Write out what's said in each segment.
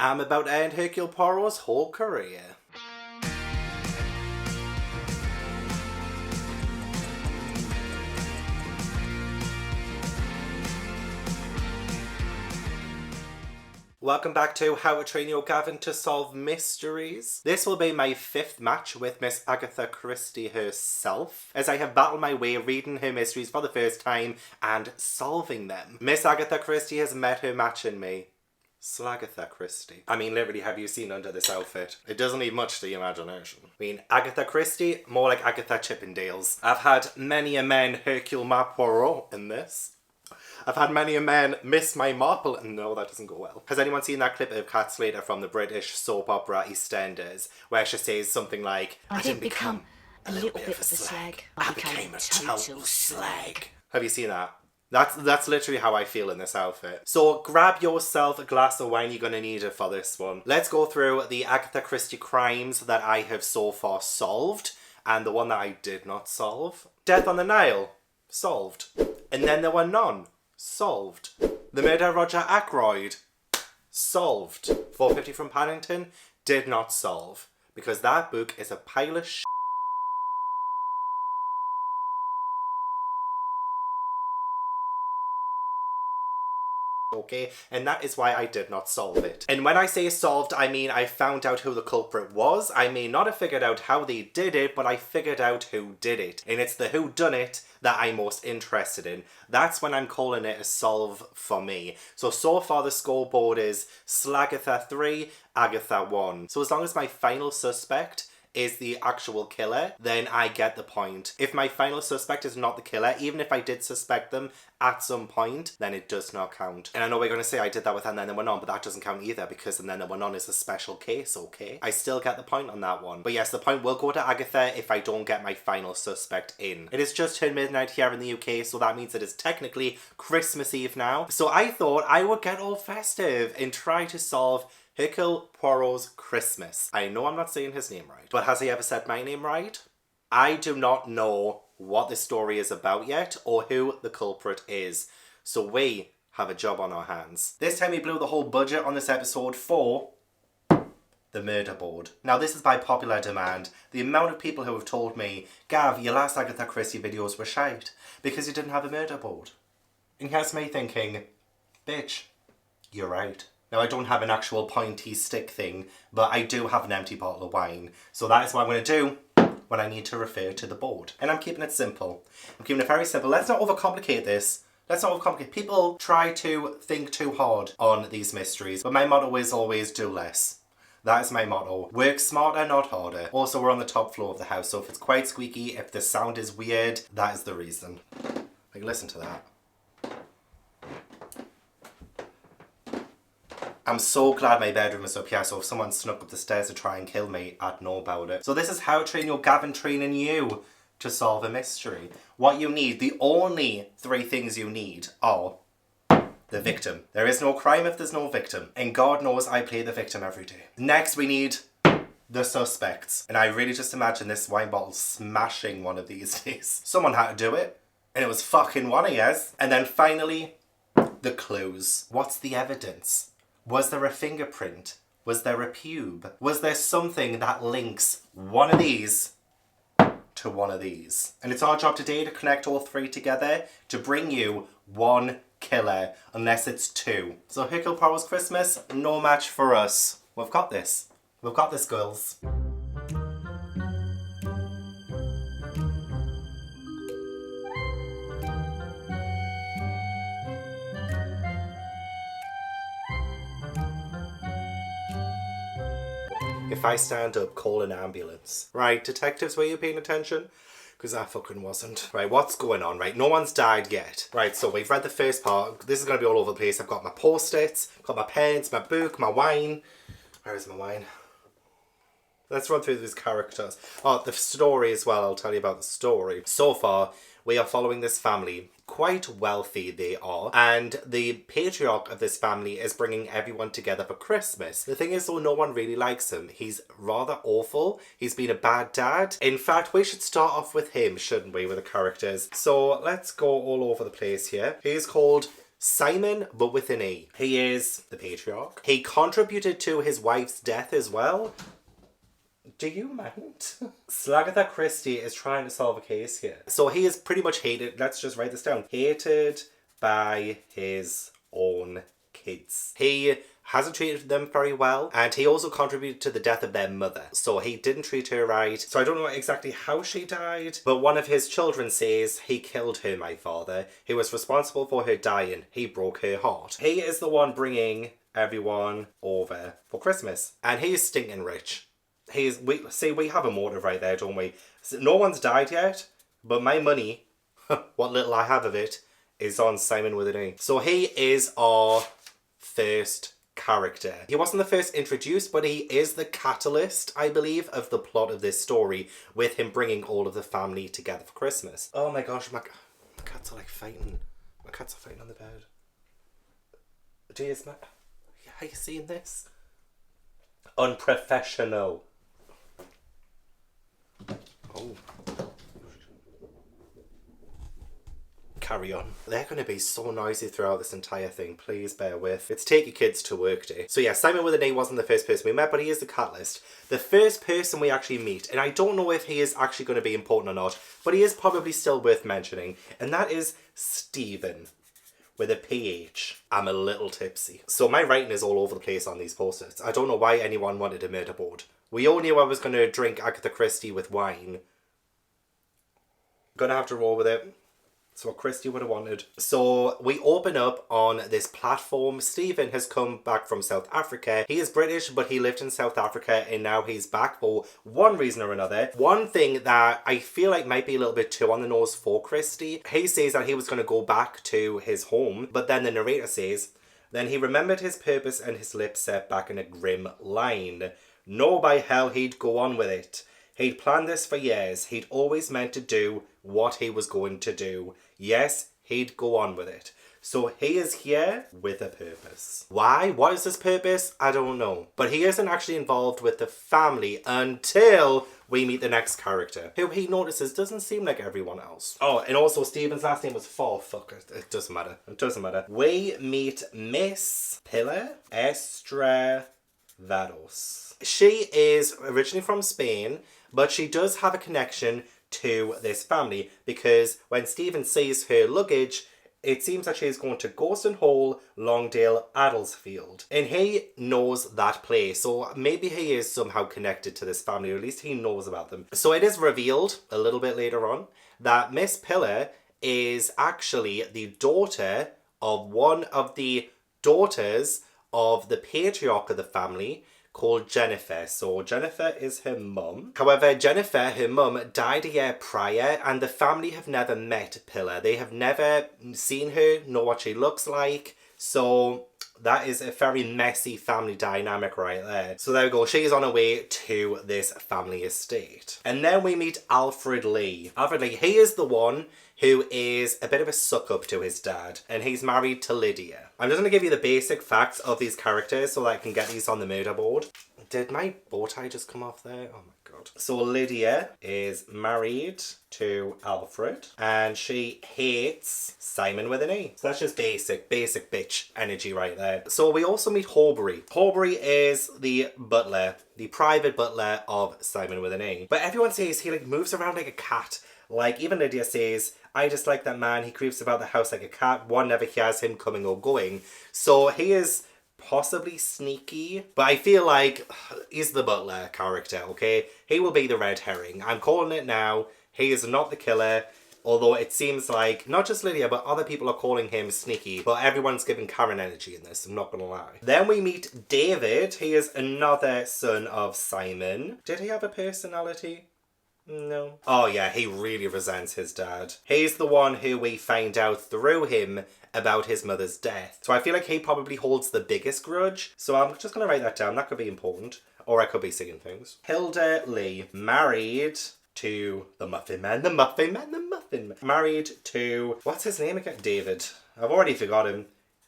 I'm about to end Hercule Poirot's whole career. Welcome back to How to Train Your Gavin to Solve Mysteries. This will be my 5th match with Miss Agatha Christie herself, as I have battled my way reading her mysteries for the first time and solving them. Miss Agatha Christie has met her match in me. Slagatha Christie. I mean, literally, have you seen under this outfit? It doesn't leave much to the imagination. I mean, Agatha Christie, more like Agatha Chippendales. I've had many a man Hercule my Poirot in this. I've had many a man miss my marple. No, that doesn't go well. Has anyone seen that clip of Cat Slater from the British soap opera EastEnders, where she says something like, I didn't become a little bit of a slag. I became a total slag. Have you seen that? That's literally how I feel in this outfit. So grab yourself a glass of wine, you're going to need it for this one. Let's go through the Agatha Christie crimes that I have so far solved, and the one that I did not solve. Death on the Nile. Solved. And then there were none. Solved. The Murder of Roger Ackroyd. Solved. 450 from Paddington. Did not solve. Because that book is a pile of shit. Okay, and that is why I did not solve it. And when I say solved, I mean I found out who the culprit was. I may not have figured out how they did it, but I figured out who did it. And it's the who done it that I'm most interested in. That's when I'm calling it a solve for me. So far the scoreboard is Slagatha 3, Agatha 1. So as long as my final suspect is the actual killer, then I get the point. If my final suspect is not the killer, even if I did suspect them at some point, then it does not count. And I know we're going to say I did that with And Then There Were None, but that doesn't count either, because And Then There Were None is a special case, okay? I still get the point on that one. But yes, the point will go to Agatha if I don't get my final suspect in. It is just turned midnight here in the UK, so that means it is technically Christmas Eve now. So I thought I would get all festive and try to solve Hercule Poirot's Christmas. I know I'm not saying his name right, but has he ever said my name right? I do not know what this story is about yet, or who the culprit is. So we have a job on our hands. This time we blew the whole budget on this episode for the murder board. Now this is by popular demand. The amount of people who have told me, Gav, your last Agatha Christie videos were shite because you didn't have a murder board. And here's me thinking, bitch, you're right. Now, I don't have an actual pointy stick thing, but I do have an empty bottle of wine. So that is what I'm going to do when I need to refer to the board. And I'm keeping it simple. I'm keeping it very simple. Let's not overcomplicate this. Let's not overcomplicate. People try to think too hard on these mysteries, but my motto is always do less. That is my motto. Work smarter, not harder. Also, we're on the top floor of the house, so if it's quite squeaky, if the sound is weird, that is the reason. Like, listen to that. I'm so glad my bedroom is up here, so if someone snuck up the stairs to try and kill me, I'd know about it. So this is How to Train Your Gavin training you to solve a mystery. What you need, the only 3 things you need are the victim. There is no crime if there's no victim. And God knows I play the victim every day. Next we need the suspects. And I really just imagine this wine bottle smashing one of these days. Someone had to do it. And it was fucking one of yours. And then finally, the clues. What's the evidence? Was there a fingerprint? Was there a pube? Was there something that links one of these to one of these? And it's our job today to connect all 3 together to bring you one killer, unless it's 2. So Hercule Poirot's Christmas, no match for us. We've got this. We've got this, girls. If I stand up, call an ambulance. Right, detectives, were you paying attention? Because I fucking wasn't. Right, what's going on? Right, no one's died yet. Right, so we've read the first part. This is going to be all over the place. I've got my post-its, got my pens, my book, my wine. Where is my wine? Let's run through these characters. Oh, the story as well. I'll tell you about the story. So far, we are following this family. Quite wealthy they are, and the patriarch of this family is bringing everyone together for Christmas. The thing is though, no one really likes him. He's rather awful. He's been a bad dad. In fact, we should start off with him, shouldn't we, with the characters? So let's go all over the place here. He's called Simon, but with an E. He is the patriarch. He contributed to his wife's death as well. Do you mind? Agatha Christie is trying to solve a case here. So he is pretty much hated, let's just write this down, hated by his own kids. He hasn't treated them very well, and he also contributed to the death of their mother. So he didn't treat her right. So I don't know exactly how she died, but one of his children says, he killed her, my father. He was responsible for her dying. He broke her heart. He is the one bringing everyone over for Christmas, and he is stinking rich. We have a motive right there, don't we? No one's died yet, but my money, what little I have of it, is on Simon with an E. So he is our first character. He wasn't the first introduced, but he is the catalyst, I believe, of the plot of this story, with him bringing all of the family together for Christmas. Oh my gosh, my cats are like fighting. My cats are fighting on the bed. Are you seeing this? Unprofessional. Oh. Carry on. They're going to be so noisy throughout this entire thing. Please bear with. It's Take Your Kids to Work Day. So yeah, Simon with an A wasn't the first person we met, but he is the catalyst. The first person we actually meet, and I don't know if he is actually going to be important or not, but he is probably still worth mentioning, and that is Stephen. With a PH. I'm a little tipsy. So my writing is all over the place on these post-its. I don't know why anyone wanted a murder board. We all knew I was going to drink Agatha Christie with wine. Gonna have to roll with it. That's what Christie would have wanted. So we open up on this platform. Stephen has come back from South Africa. He is British, but he lived in South Africa and now he's back for one reason or another. One thing that I feel like might be a little bit too on the nose for Christie. He says that he was going to go back to his home, but then the narrator says, then he remembered his purpose and his lips set back in a grim line. No, by hell, he'd go on with it. He'd planned this for years. He'd always meant to do what he was going to do. Yes, he'd go on with it. So he is here with a purpose. Why? What is his purpose? I don't know. But he isn't actually involved with the family until we meet the next character, who he notices doesn't seem like everyone else. Oh, and also Stephen's last name was Fall. Fuck it. It doesn't matter. It doesn't matter. We meet Miss Pilar Estravados. She is originally from Spain, but she does have a connection to this family because when Stephen sees her luggage, it seems that she's going to Gorston Hall, Longdale, Adelsfield. And he knows that place, so maybe he is somehow connected to this family, or at least he knows about them. So it is revealed a little bit later on that Miss Pilar is actually the daughter of one of the daughters of the patriarch of the family, called Jennifer. So Jennifer is her mum. However, Jennifer, her mum, died a year prior and the family have never met Pilar. They have never seen her, know what she looks like. So that is a very messy family dynamic right there. So there we go. She is on her way to this family estate. And then we meet Alfred Lee. Alfred Lee, he is the one who is a bit of a suck-up to his dad, and he's married to Lydia. I'm just going to give you the basic facts of these characters so that I can get these on the murder board. Did my bow tie just come off there? Oh my god. So Lydia is married to Alfred, and she hates Simon with an E. So that's just basic bitch energy right there. So we also meet Horbury. Horbury is the butler, the private butler of Simon with an E. But everyone says he like moves around like a cat. Like, even Lydia says, I just like that man, he creeps about the house like a cat, one never hears him coming or going. So he is possibly sneaky, but I feel like he's the butler character, okay? He will be the red herring. I'm calling it now. He is not the killer, although it seems like, not just Lydia, but other people are calling him sneaky, but everyone's giving Karen energy in this, I'm not gonna lie. Then we meet David. He is another son of Simon. Did he have a personality? No. Oh yeah, he really resents his dad. He's the one who we find out through him about his mother's death. So I feel like he probably holds the biggest grudge. So I'm just going to write that down. That could be important. Or I could be singing things. Hilda Lee, married to the Muffin Man, the Muffin Man, the Muffin Man. Married to, what's his name again? David. I've already forgot him.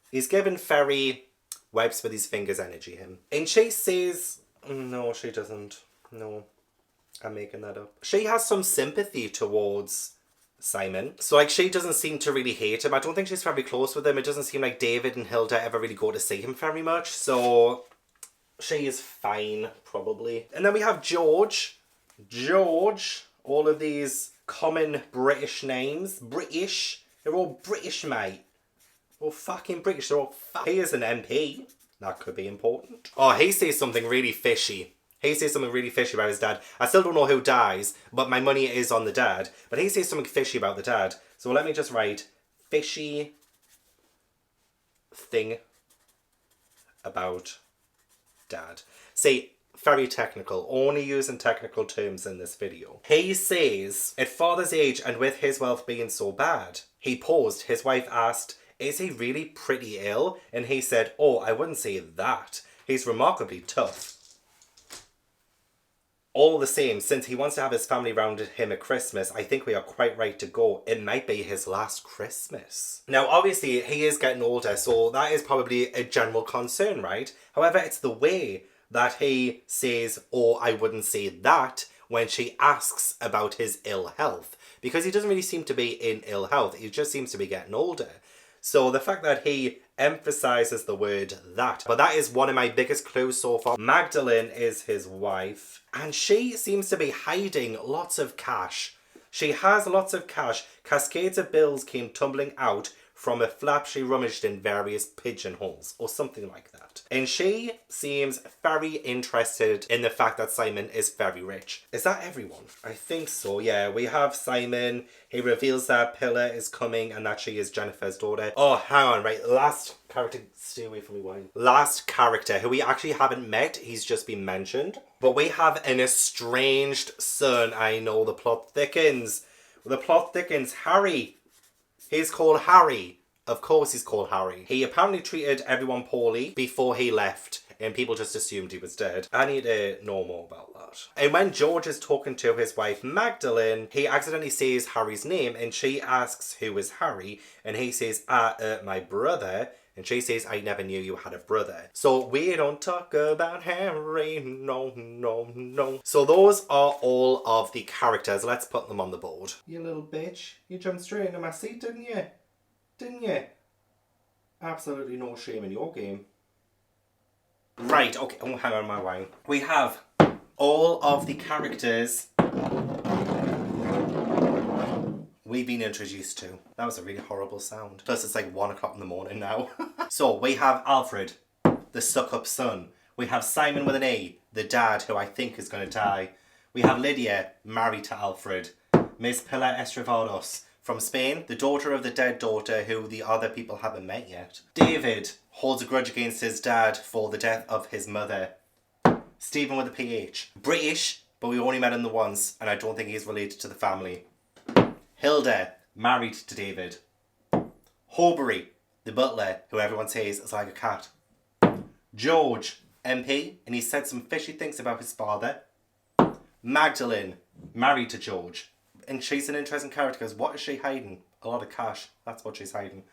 He's given Ferry wipes with his fingers energy him. And she says, no, she doesn't. No. I'm making that up. She has some sympathy towards Simon. So, like, she doesn't seem to really hate him. I don't think she's very close with him. It doesn't seem like David and Hilda ever really go to see him very much. So, she is fine, probably. And then we have George. George. All of these common British names. British. They're all British, mate. They're all fucking British. They're all He is an MP. That could be important. Oh, he says something really fishy. He says something really fishy about his dad. I still don't know who dies, but my money is on the dad. But he says something fishy about the dad. So let me just write fishy thing about dad. See, very technical. Only using technical terms in this video. He says, at father's age and with his wealth being so bad. He paused. His wife asked, is he really pretty ill? And he said, oh, I wouldn't say that. He's remarkably tough. All the same, since he wants to have his family round him at Christmas, I think we are quite right to go. It might be his last Christmas. Now, obviously, he is getting older, so that is probably a general concern, right? However, it's the way that he says, oh, I wouldn't say that, when she asks about his ill health. Because he doesn't really seem to be in ill health. He just seems to be getting older. So the fact that he emphasizes the word that. But that is one of my biggest clues so far. Magdalene is his wife. And she seems to be hiding lots of cash. She has lots of cash. Cascades of bills came tumbling out from a flap she rummaged in various pigeonholes. Or something like that. And she seems very interested in the fact that Simon is very rich. Is that everyone? I think so, yeah. We have Simon. He reveals that Pillar is coming and that she is Jennifer's daughter. Oh, hang on, right. Last character. Stay away from me, wine. Last character who we actually haven't met. He's just been mentioned. But we have an estranged son. I know, the plot thickens. The plot thickens. Harry. He's called Harry. Of course he's called Harry. He apparently treated everyone poorly before he left. And people just assumed he was dead. I need to know more about that. And when George is talking to his wife Magdalene, he accidentally says Harry's name and she asks who is Harry. And he says, my brother. And she says, I never knew you had a brother. So we don't talk about Harry, no, no, no. So those are all of the characters. Let's put them on the board. You little bitch. You jumped straight into my seat, didn't you? Didn't you? Absolutely no shame in your game. Right, okay. Oh, hang on my wine. We have all of the characters we've been introduced to. That was a really horrible sound. Plus it's like 1 o'clock in the morning now. So we have Alfred, the stuck-up son. We have Simon with an A, the dad who I think is going to die. We have Lydia, married to Alfred. Miss Pilar Estrivados, from Spain, the daughter of the dead daughter who the other people haven't met yet. David holds a grudge against his dad for the death of his mother. Stephen with a PH. British, but we only met him the once, and I don't think he's related to the family. Hilda, married to David. Horbury, the butler, who everyone says is like a cat. George, MP, and he said some fishy things about his father. Magdalene, married to George. And she's an interesting character because what is she hiding? A lot of cash. That's what she's hiding.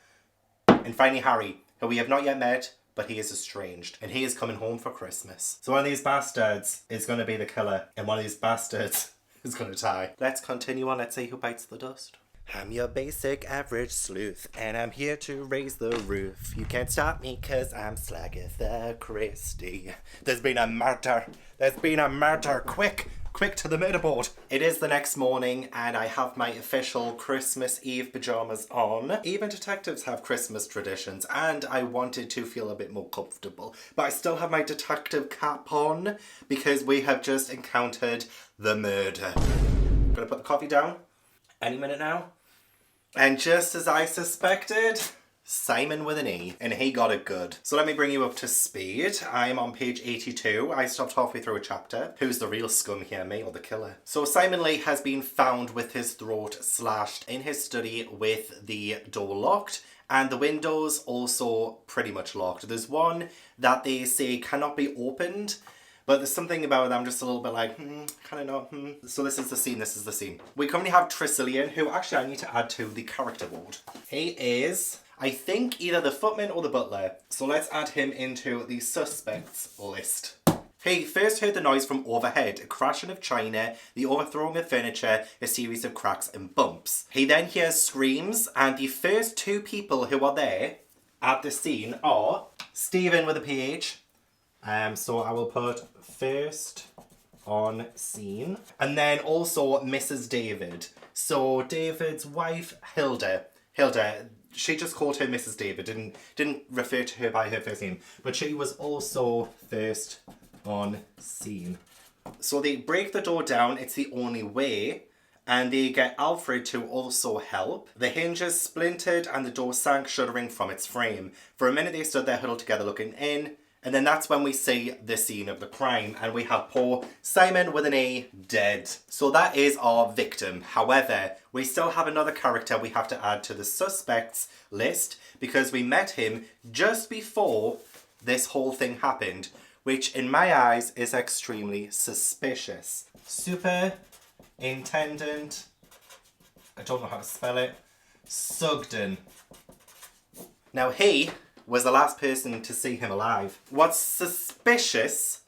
And finally Harry, who we have not yet met, but he is estranged. And he is coming home for Christmas. So one of these bastards is going to be the killer. And one of these bastards is going to die. Let's continue on. Let's see who bites the dust. I'm your basic average sleuth, and I'm here to raise the roof. You can't stop me cause I'm Agatha Christie. There's been a murder. There's been a murder. Quick! Quick to the murderboard. It is the next morning and I have my official Christmas Eve pyjamas on. Even detectives have Christmas traditions and I wanted to feel a bit more comfortable. But I still have my detective cap on because we have just encountered the murder. I'm gonna put the coffee down any minute now. And just as I suspected, Simon with an E, and he got it good. So let me bring you up to speed. I'm on page 82. I stopped halfway through a chapter. Who's the real scum here, me or the killer? So Simon Lee has been found with his throat slashed in his study with the door locked, and the windows also pretty much locked. There's one that they say cannot be opened, but there's something about it I'm just a little bit like, kind of not, So this is the scene, We currently have Tressilian, who actually I need to add to the character board. He is, I think, either the footman or the butler. So let's add him into the suspects list. He first heard the noise from overhead, a crashing of china, the overthrowing of furniture, a series of cracks and bumps. He then hears screams, and the first two people who are there at the scene are Stephen with a PH. So I will put first on scene. And then also Mrs. David. So David's wife, Hilda, she just called her Mrs. David, didn't refer to her by her first name. But she was also first on scene. So they break the door down, it's the only way, and they get Alfred to also help. The hinges splintered and the door sank, shuddering from its frame. For a minute they stood there huddled together looking in, and then that's when we see the scene of the crime, and we have poor Simon with an A dead. So that is our victim. However, we still have another character we have to add to the suspects list, because we met him just before this whole thing happened, which in my eyes is extremely suspicious. Superintendent, I don't know how to spell it, Sugden. Now he was the last person to see him alive. What's suspicious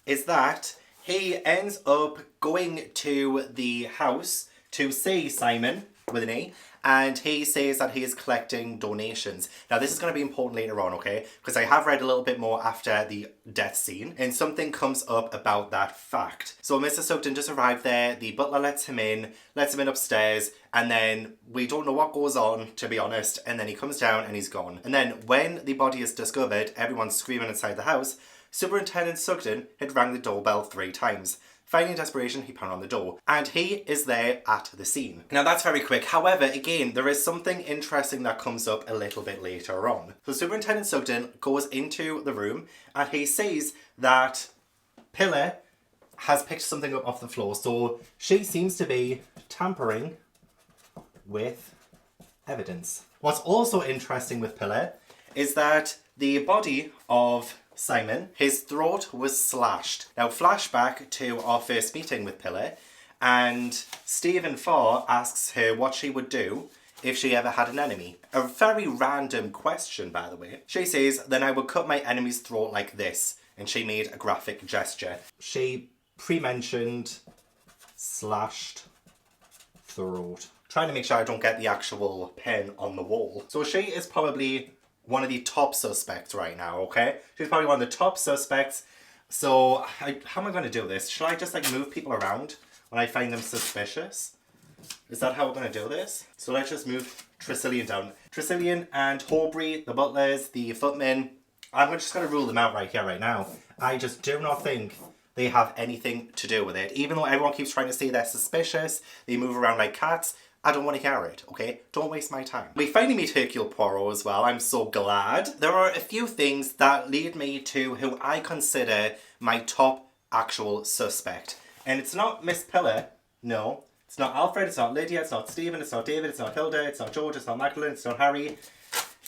is that he ends up going to the house to see Simon with an E, and he says that he is collecting donations. Now this is going to be important later on, okay? Because I have read a little bit more after the death scene, and something comes up about that fact. So Mr. Sugden just arrived there, the butler lets him in upstairs, and then we don't know what goes on, to be honest, and then he comes down and he's gone. And then when the body is discovered, everyone's screaming inside the house. Superintendent Sugden had rang the doorbell 3 times. Finally, in desperation, he pounded on the door, and he is there at the scene. Now that's very quick. However, again, there is something interesting that comes up a little bit later on. So Superintendent Sugden goes into the room, and he sees that Pillar has picked something up off the floor. So she seems to be tampering with evidence. What's also interesting with Pillar is that the body of Simon, his throat was slashed. Now flashback to our first meeting with Pillar, and Stephen Farr asks her what she would do if she ever had an enemy. A very random question, by the way. She says, then I would cut my enemy's throat like this, and she made a graphic gesture. She pre-mentioned slashed throat. Trying to make sure I don't get the actual pen on the wall. So she is probably one of the top suspects right now, okay? She's probably one of the top suspects. So, how am I going to do this? Should I just like move people around when I find them suspicious? Is that how we're going to do this? So let's just move Tresillian down. Tresillian and Horbury, the butlers, the footmen, I'm just going to rule them out right here, right now. I just do not think they have anything to do with it. Even though everyone keeps trying to say they're suspicious, they move around like cats, I don't want to hear it, okay? Don't waste my time. We finally meet Hercule Poirot as well. I'm so glad. There are a few things that lead me to who I consider my top actual suspect. And it's not Miss Pillar, no. It's not Alfred, it's not Lydia, it's not Stephen, it's not David, it's not Hilda, it's not George, it's not Magdalene, it's not Harry.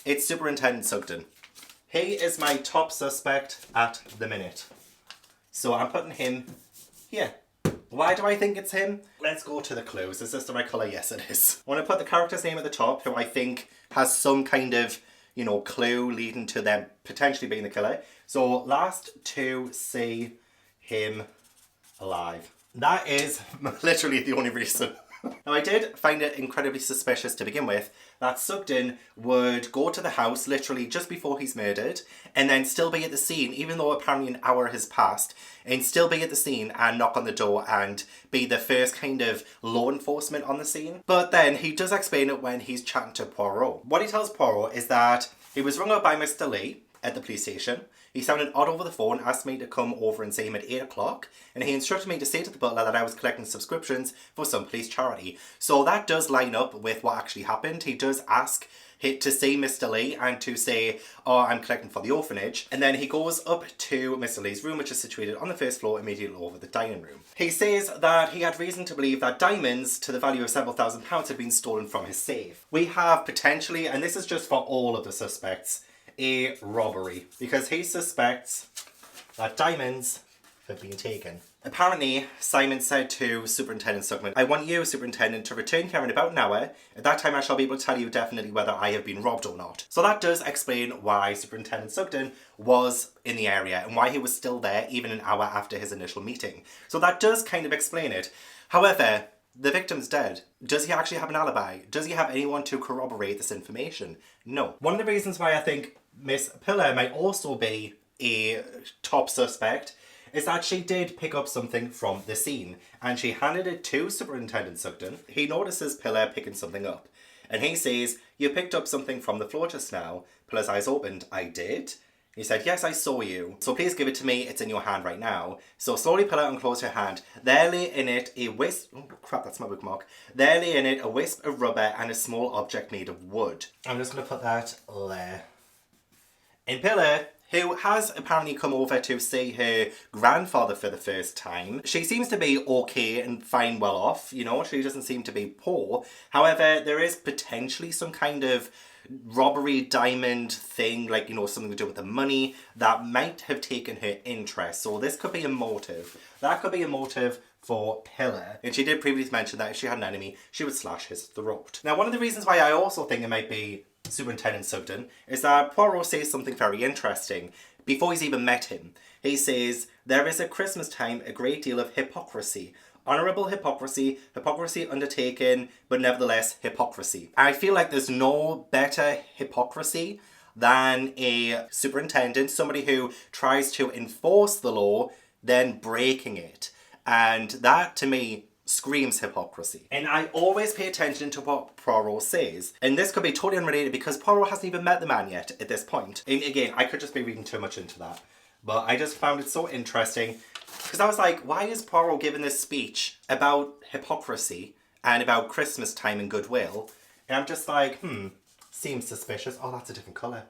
It's Superintendent Sugden. He is my top suspect at the minute. So I'm putting him here. Why do I think it's him? Let's go to the clues. Is this the right colour? Yes, it is. I want to put the character's name at the top, who I think has some kind of, you know, clue leading to them potentially being the killer. So, last to see him alive. That is literally the only reason. Now, I did find it incredibly suspicious to begin with that Sugden would go to the house literally just before he's murdered and then still be at the scene, even though apparently an hour has passed, and still be at the scene and knock on the door and be the first kind of law enforcement on the scene. But then he does explain it when he's chatting to Poirot. What he tells Poirot is that he was rung up by Mr. Lee at the police station. He sounded odd over the phone, asked me to come over and see him at 8 o'clock, and he instructed me to say to the butler that I was collecting subscriptions for some police charity. So that does line up with what actually happened. He does ask to see Mr. Lee and to say, oh, I'm collecting for the orphanage. And then he goes up to Mr. Lee's room, which is situated on the first floor immediately over the dining room. He says that he had reason to believe that diamonds to the value of several £1,000s had been stolen from his safe. We have potentially, and this is just for all of the suspects, a robbery, because he suspects that diamonds for being taken. Apparently, Simon said to Superintendent Sugman, I want you, Superintendent, to return here in about an hour. At that time, I shall be able to tell you definitely whether I have been robbed or not. So that does explain why Superintendent Sugden was in the area and why he was still there even an hour after his initial meeting. So that does kind of explain it. However, the victim's dead. Does he actually have an alibi? Does he have anyone to corroborate this information? No. One of the reasons why I think Miss Pillar might also be a top suspect is that she did pick up something from the scene and she handed it to Superintendent Sugden. He notices Pillar picking something up and he says, you picked up something from the floor just now. Pillar's eyes opened. I did? He said, yes, I saw you. So please give it to me. It's in your hand right now. So slowly Pillar unclosed her hand. There lay in it a wisp... Oh, crap, that's my bookmark. There lay in it a wisp of rubber and a small object made of wood. I'm just going to put that there. In Pillar, who has apparently come over to see her grandfather for the first time, she seems to be okay and fine well off, you know, she doesn't seem to be poor. However, there is potentially some kind of robbery diamond thing, like, you know, something to do with the money that might have taken her interest. So this could be a motive. That could be a motive for Pillar. And she did previously mention that if she had an enemy, she would slash his throat. Now, one of the reasons why I also think it might be Superintendent Sugden is that Poirot says something very interesting before he's even met him. He says, there is at Christmas time a great deal of hypocrisy. Honourable hypocrisy, hypocrisy undertaken, but nevertheless hypocrisy. I feel like there's no better hypocrisy than a superintendent, somebody who tries to enforce the law, then breaking it. And that, to me, screams hypocrisy. And I always pay attention to what Poirot says. And this could be totally unrelated because Poirot hasn't even met the man yet at this point. And again, I could just be reading too much into that. But I just found it so interesting because I was like, why is Poirot giving this speech about hypocrisy and about Christmas time and goodwill? And I'm just like, seems suspicious. Oh, that's a different colour.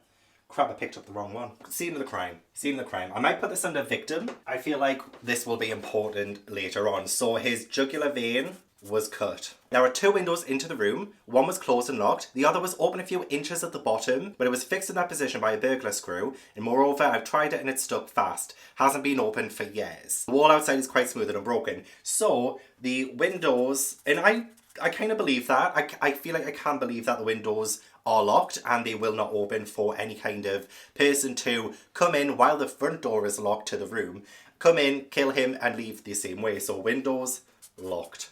Crap, I picked up the wrong one. Scene of the crime. Scene of the crime. I might put this under victim. I feel like this will be important later on. So his jugular vein was cut. There are 2 windows into the room. One was closed and locked. The other was open a few inches at the bottom, but it was fixed in that position by a burglar screw. And moreover, I've tried it and it's stuck fast. Hasn't been opened for years. The wall outside is quite smooth and unbroken. So the windows, and I kind of believe that. I feel like I can believe that the windows are locked and they will not open for any kind of person to come in while the front door is locked to the room. Come in, kill him and leave the same way. So windows locked.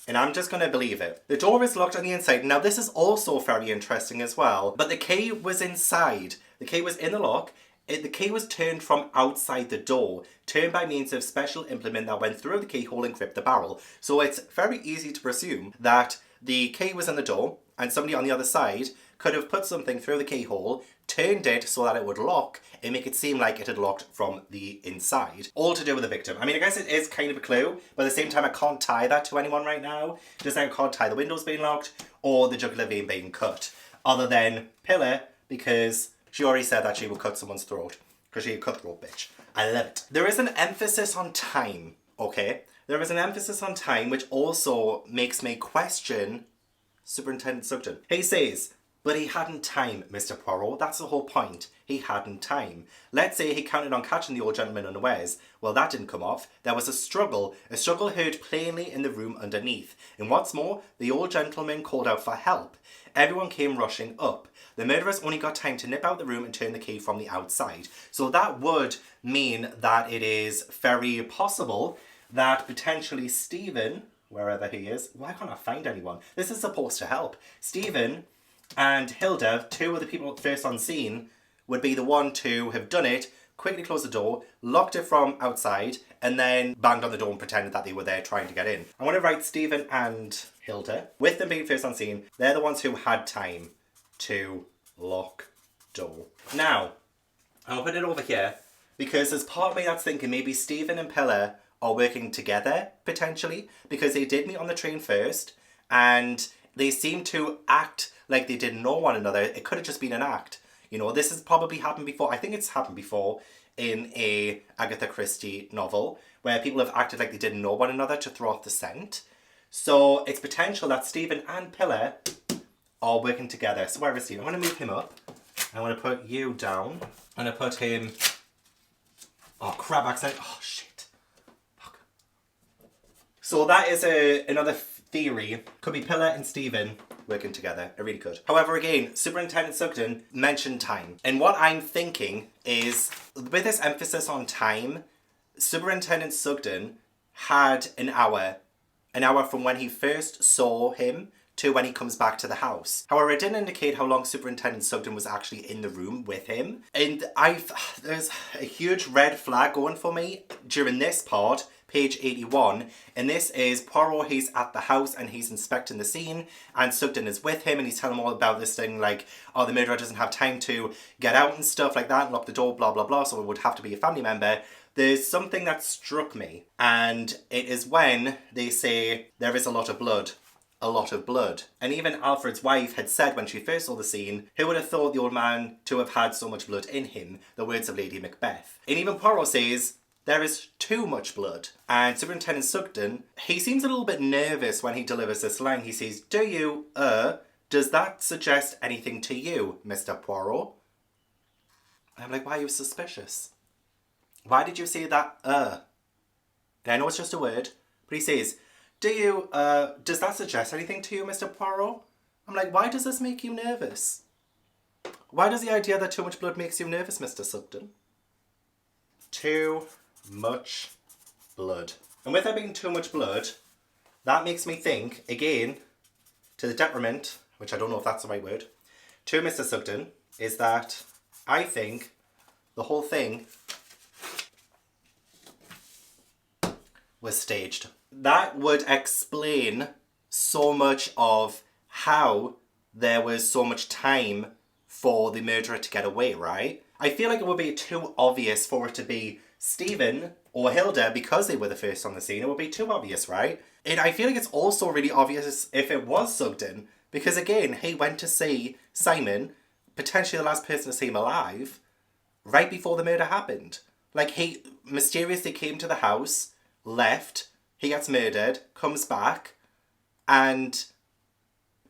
And I'm just going to believe it. The door is locked on the inside. Now this is also very interesting as well. But the key was inside. The key was in the lock. The key was turned from outside the door. Turned by means of special implement that went through the keyhole and gripped the barrel. So it's very easy to presume that the key was in the door and somebody on the other side could have put something through the keyhole, turned it so that it would lock and make it seem like it had locked from the inside. All to do with the victim. I mean, I guess it is kind of a clue, but at the same time I can't tie that to anyone right now. Just like I can't tie the windows being locked or the jugular vein being cut. Other than Pillar, because she already said that she would cut someone's throat. Because she's a cutthroat bitch. I love it. There is an emphasis on time, okay? There is an emphasis on time which also makes me question Superintendent Sugden. He says, but he hadn't time, Mr. Poirot. That's the whole point. He hadn't time. Let's say he counted on catching the old gentleman unawares. Well, that didn't come off. There was a struggle heard plainly in the room underneath. And what's more, the old gentleman called out for help. Everyone came rushing up. The murderers only got time to nip out the room and turn the key from the outside. So that would mean that it is very possible that potentially Stephen, wherever he is, why can't I find anyone? This is supposed to help. Stephen and Hilda, 2 of the people first on scene, would be the one to have done it, quickly closed the door, locked it from outside, and then banged on the door and pretended that they were there trying to get in. I want to write Stephen and Hilda, with them being first on scene, they're the ones who had time to lock door. Now, I'll put it over here, because there's part of me that's thinking maybe Stephen and Pillar are working together, potentially, because they did meet on the train first, and they seem to act like they didn't know one another. It could have just been an act. You know, this has probably happened before. I think it's happened before in a Agatha Christie novel where people have acted like they didn't know one another to throw off the scent. So it's potential that Stephen and Pillar are working together. So where is Stephen? I'm going to move him up. I'm going to put you down. I'm going to put him... Oh, crap accent. Oh, shit. So that is another theory. Could be Pillar and Stephen working together. It really could. However, again, Superintendent Sugden mentioned time. And what I'm thinking is, with this emphasis on time, Superintendent Sugden had an hour from when he first saw him to when he comes back to the house. However, it didn't indicate how long Superintendent Sugden was actually in the room with him. And there's a huge red flag going for me during this part, page 81. And this is Poirot, he's at the house and he's inspecting the scene, and Sugden is with him and he's telling him all about this thing like, oh, the murderer doesn't have time to get out and stuff like that and lock the door, blah, blah, blah, so it would have to be a family member. There's something that struck me, and it is when they say there is a lot of blood. A lot of blood. And even Alfred's wife had said when she first saw the scene, who would have thought the old man to have had so much blood in him? The words of Lady Macbeth. And even Poirot says, there is too much blood. And Superintendent Sugden, he seems a little bit nervous when he delivers this line. He says, does that suggest anything to you, Mr. Poirot? And I'm like, why are you suspicious? Why did you say that, And I know it's just a word, but he says, does that suggest anything to you, Mr. Poirot? I'm like, why does this make you nervous? Why does the idea that too much blood makes you nervous, Mr. Sugden? Too much blood. And with there being too much blood, that makes me think, again, to the detriment, which I don't know if that's the right word, to Mr. Sugden, is that I think the whole thing was staged. That would explain so much of how there was so much time for the murderer to get away, right? I feel like it would be too obvious for it to be Stephen or Hilda because they were the first on the scene. It would be too obvious, right? And I feel like it's also really obvious if it was Sugden, because again, he went to see Simon, potentially the last person to see him alive, right before the murder happened. Like, he mysteriously came to the house, left, he gets murdered, comes back, but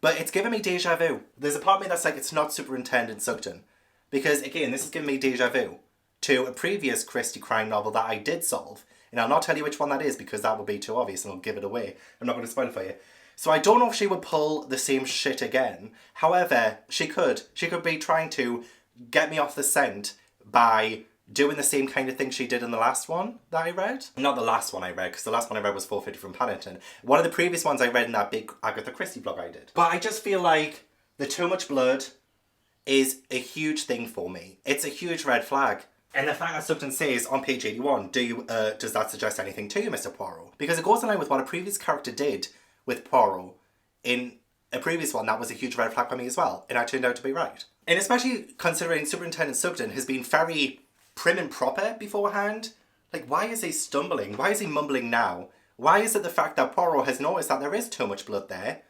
it's giving me deja vu. There's a part of me that's like, it's not Superintendent Sugden. Because again, this is giving me deja vu to a previous Christie crime novel that I did solve. And I'll not tell you which one that is because that would be too obvious and I'll give it away. I'm not going to spoil it for you. So I don't know if she would pull the same shit again. However, she could. She could be trying to get me off the scent by doing the same kind of thing she did in the last one that I read. Not the last one I read, because the last one I read was 450 from Paddington. One of the previous ones I read in that big Agatha Christie blog I did. But I just feel like the too much blood is a huge thing for me. It's a huge red flag. And the fact that Sugden says on page 81, does that suggest anything to you, Mr. Poirot? Because it goes in line with what a previous character did with Poirot in a previous one. That was a huge red flag for me as well. And I turned out to be right. And especially considering Superintendent Sugden has been very prim and proper beforehand. Like, why is he stumbling? Why is he mumbling now? Why is it the fact that Poirot has noticed that there is too much blood there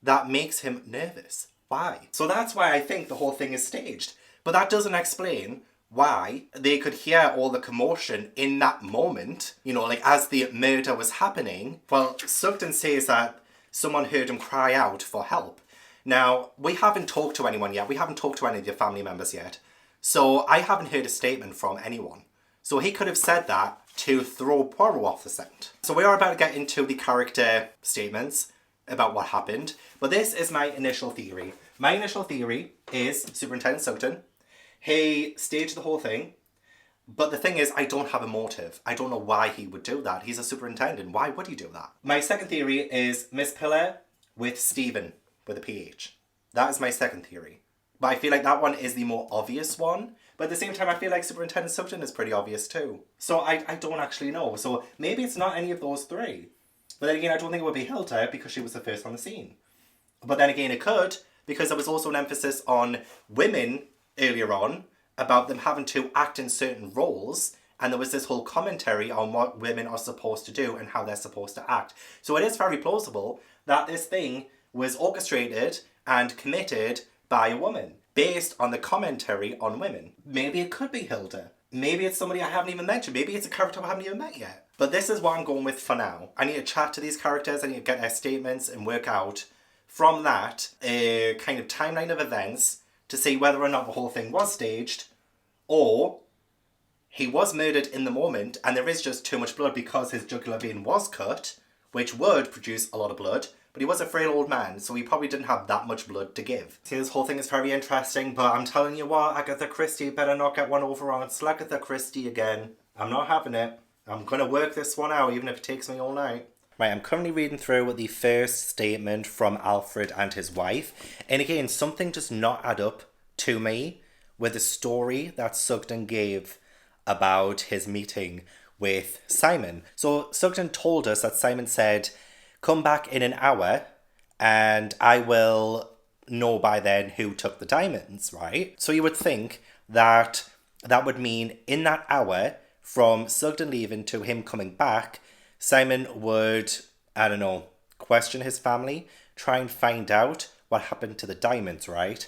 that makes him nervous? Why? So that's why I think the whole thing is staged. But that doesn't explain why they could hear all the commotion in that moment, you know, like as the murder was happening. Well, Sugden says that someone heard him cry out for help. Now, we haven't talked to anyone yet. We haven't talked to any of your family members yet. So I haven't heard a statement from anyone. So he could have said that to throw Poirot off the scent. So we are about to get into the character statements about what happened. But this is my initial theory. My initial theory is Superintendent Sugden. He staged the whole thing. But the thing is, I don't have a motive. I don't know why he would do that. He's a superintendent. Why would he do that? My second theory is Miss Pillar with Stephen with a PH. That is my second theory. But I feel like that one is the more obvious one. But at the same time, I feel like Superintendent Sugden is pretty obvious too. So I don't actually know. So maybe it's not any of those three. But then again, I don't think it would be Hilda because she was the first on the scene. But then again, it could, because there was also an emphasis on women earlier on about them having to act in certain roles. And there was this whole commentary on what women are supposed to do and how they're supposed to act. So it is very plausible that this thing was orchestrated and committed by a woman, based on the commentary on women. Maybe it could be Hilda. Maybe it's somebody I haven't even mentioned. Maybe it's a character I haven't even met yet. But this is what I'm going with for now. I need to chat to these characters. I need to get their statements and work out from that a kind of timeline of events to see whether or not the whole thing was staged, or he was murdered in the moment and there is just too much blood because his jugular vein was cut, which would produce a lot of blood. But he was a frail old man, so he probably didn't have that much blood to give. See, this whole thing is very interesting, but I'm telling you what, Agatha Christie better not get one over on Agatha Christie again. I'm not having it. I'm going to work this one out, even if it takes me all night. Right, I'm currently reading through the first statement from Alfred and his wife. And again, something does not add up to me with the story that Sugden gave about his meeting with Simon. So Sugden told us that Simon said, come back in an hour and I will know by then who took the diamonds, right? So you would think that that would mean in that hour from Sugden leaving to him coming back, Simon would, I don't know, question his family, try and find out what happened to the diamonds, right?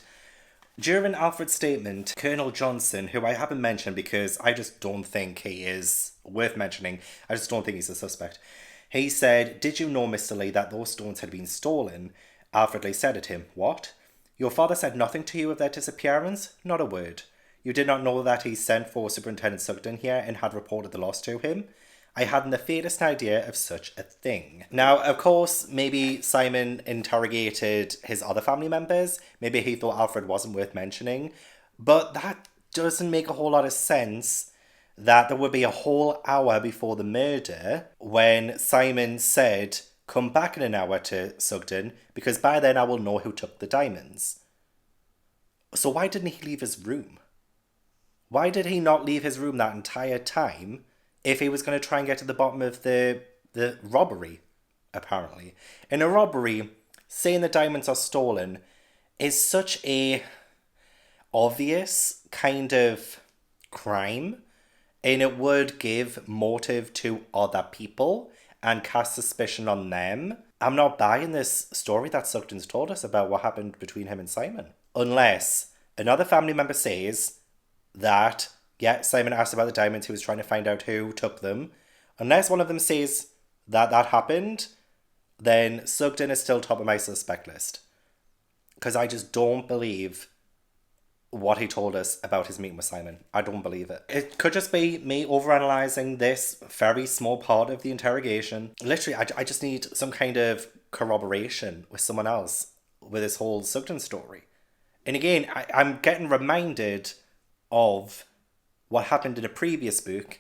During Alfred's statement, Colonel Johnson, who I haven't mentioned because I just don't think he is worth mentioning, I just don't think he's a suspect. He said, did you know, Mr. Lee, that those stones had been stolen? Alfred Lee said at him, what? Your father said nothing to you of their disappearance? Not a word. You did not know that he sent for Superintendent Sugden here and had reported the loss to him? I hadn't the faintest idea of such a thing. Now, of course, maybe Simon interrogated his other family members. Maybe he thought Alfred wasn't worth mentioning. But that doesn't make a whole lot of sense that there would be a whole hour before the murder when Simon said, come back in an hour to Sugden, because by then I will know who took the diamonds. So why didn't he leave his room? Why did he not leave his room that entire time if he was going to try and get to the bottom of the robbery, apparently? In a robbery, saying the diamonds are stolen is such a obvious kind of crime, and it would give motive to other people and cast suspicion on them. I'm not buying this story that Sugden's told us about what happened between him and Simon. Unless another family member says that, yeah, Simon asked about the diamonds, he was trying to find out who took them. Unless one of them says that that happened, then Sugden is still top of my suspect list. Because I just don't believe what he told us about his meeting with Simon. I don't believe it. It could just be me overanalyzing this very small part of the interrogation. Literally, I just need some kind of corroboration with someone else with this whole Sugden story. And again, I'm getting reminded of what happened in a previous book,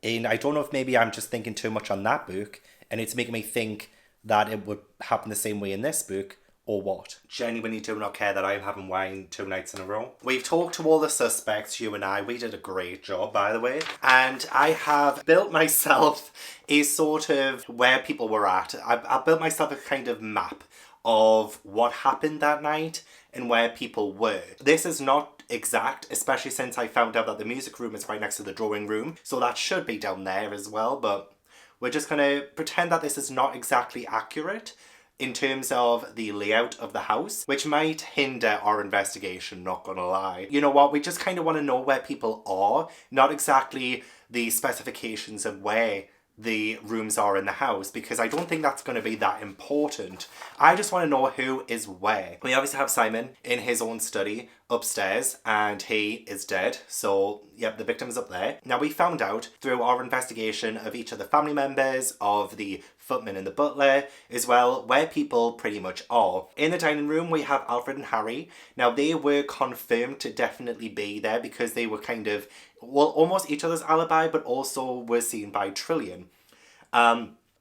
and I don't know if maybe I'm just thinking too much on that book and it's making me think that it would happen the same way in this book, or what. Genuinely do not care that I'm having wine 2 nights in a row. We've talked to all the suspects, you and I. We did a great job, by the way. And I have built myself a sort of where people were at. I built myself a kind of map of what happened that night and where people were. This is not exact, especially since I found out that the music room is right next to the drawing room. So that should be down there as well, but we're just going to pretend that this is not exactly accurate in terms of the layout of the house, which might hinder our investigation, not gonna lie. You know what, we just kind of want to know where people are, not exactly the specifications of where the rooms are in the house, because I don't think that's going to be that important. I just want to know who is where. We obviously have Simon in his own study upstairs, and he is dead. So, yep, the victim's up there. Now, we found out through our investigation of each of the family members, of the footman and the butler, as well, where people pretty much are. In the dining room, we have Alfred and Harry. Now, they were confirmed to definitely be there because they were kind of, well, almost each other's alibi, but also were seen by Trillian.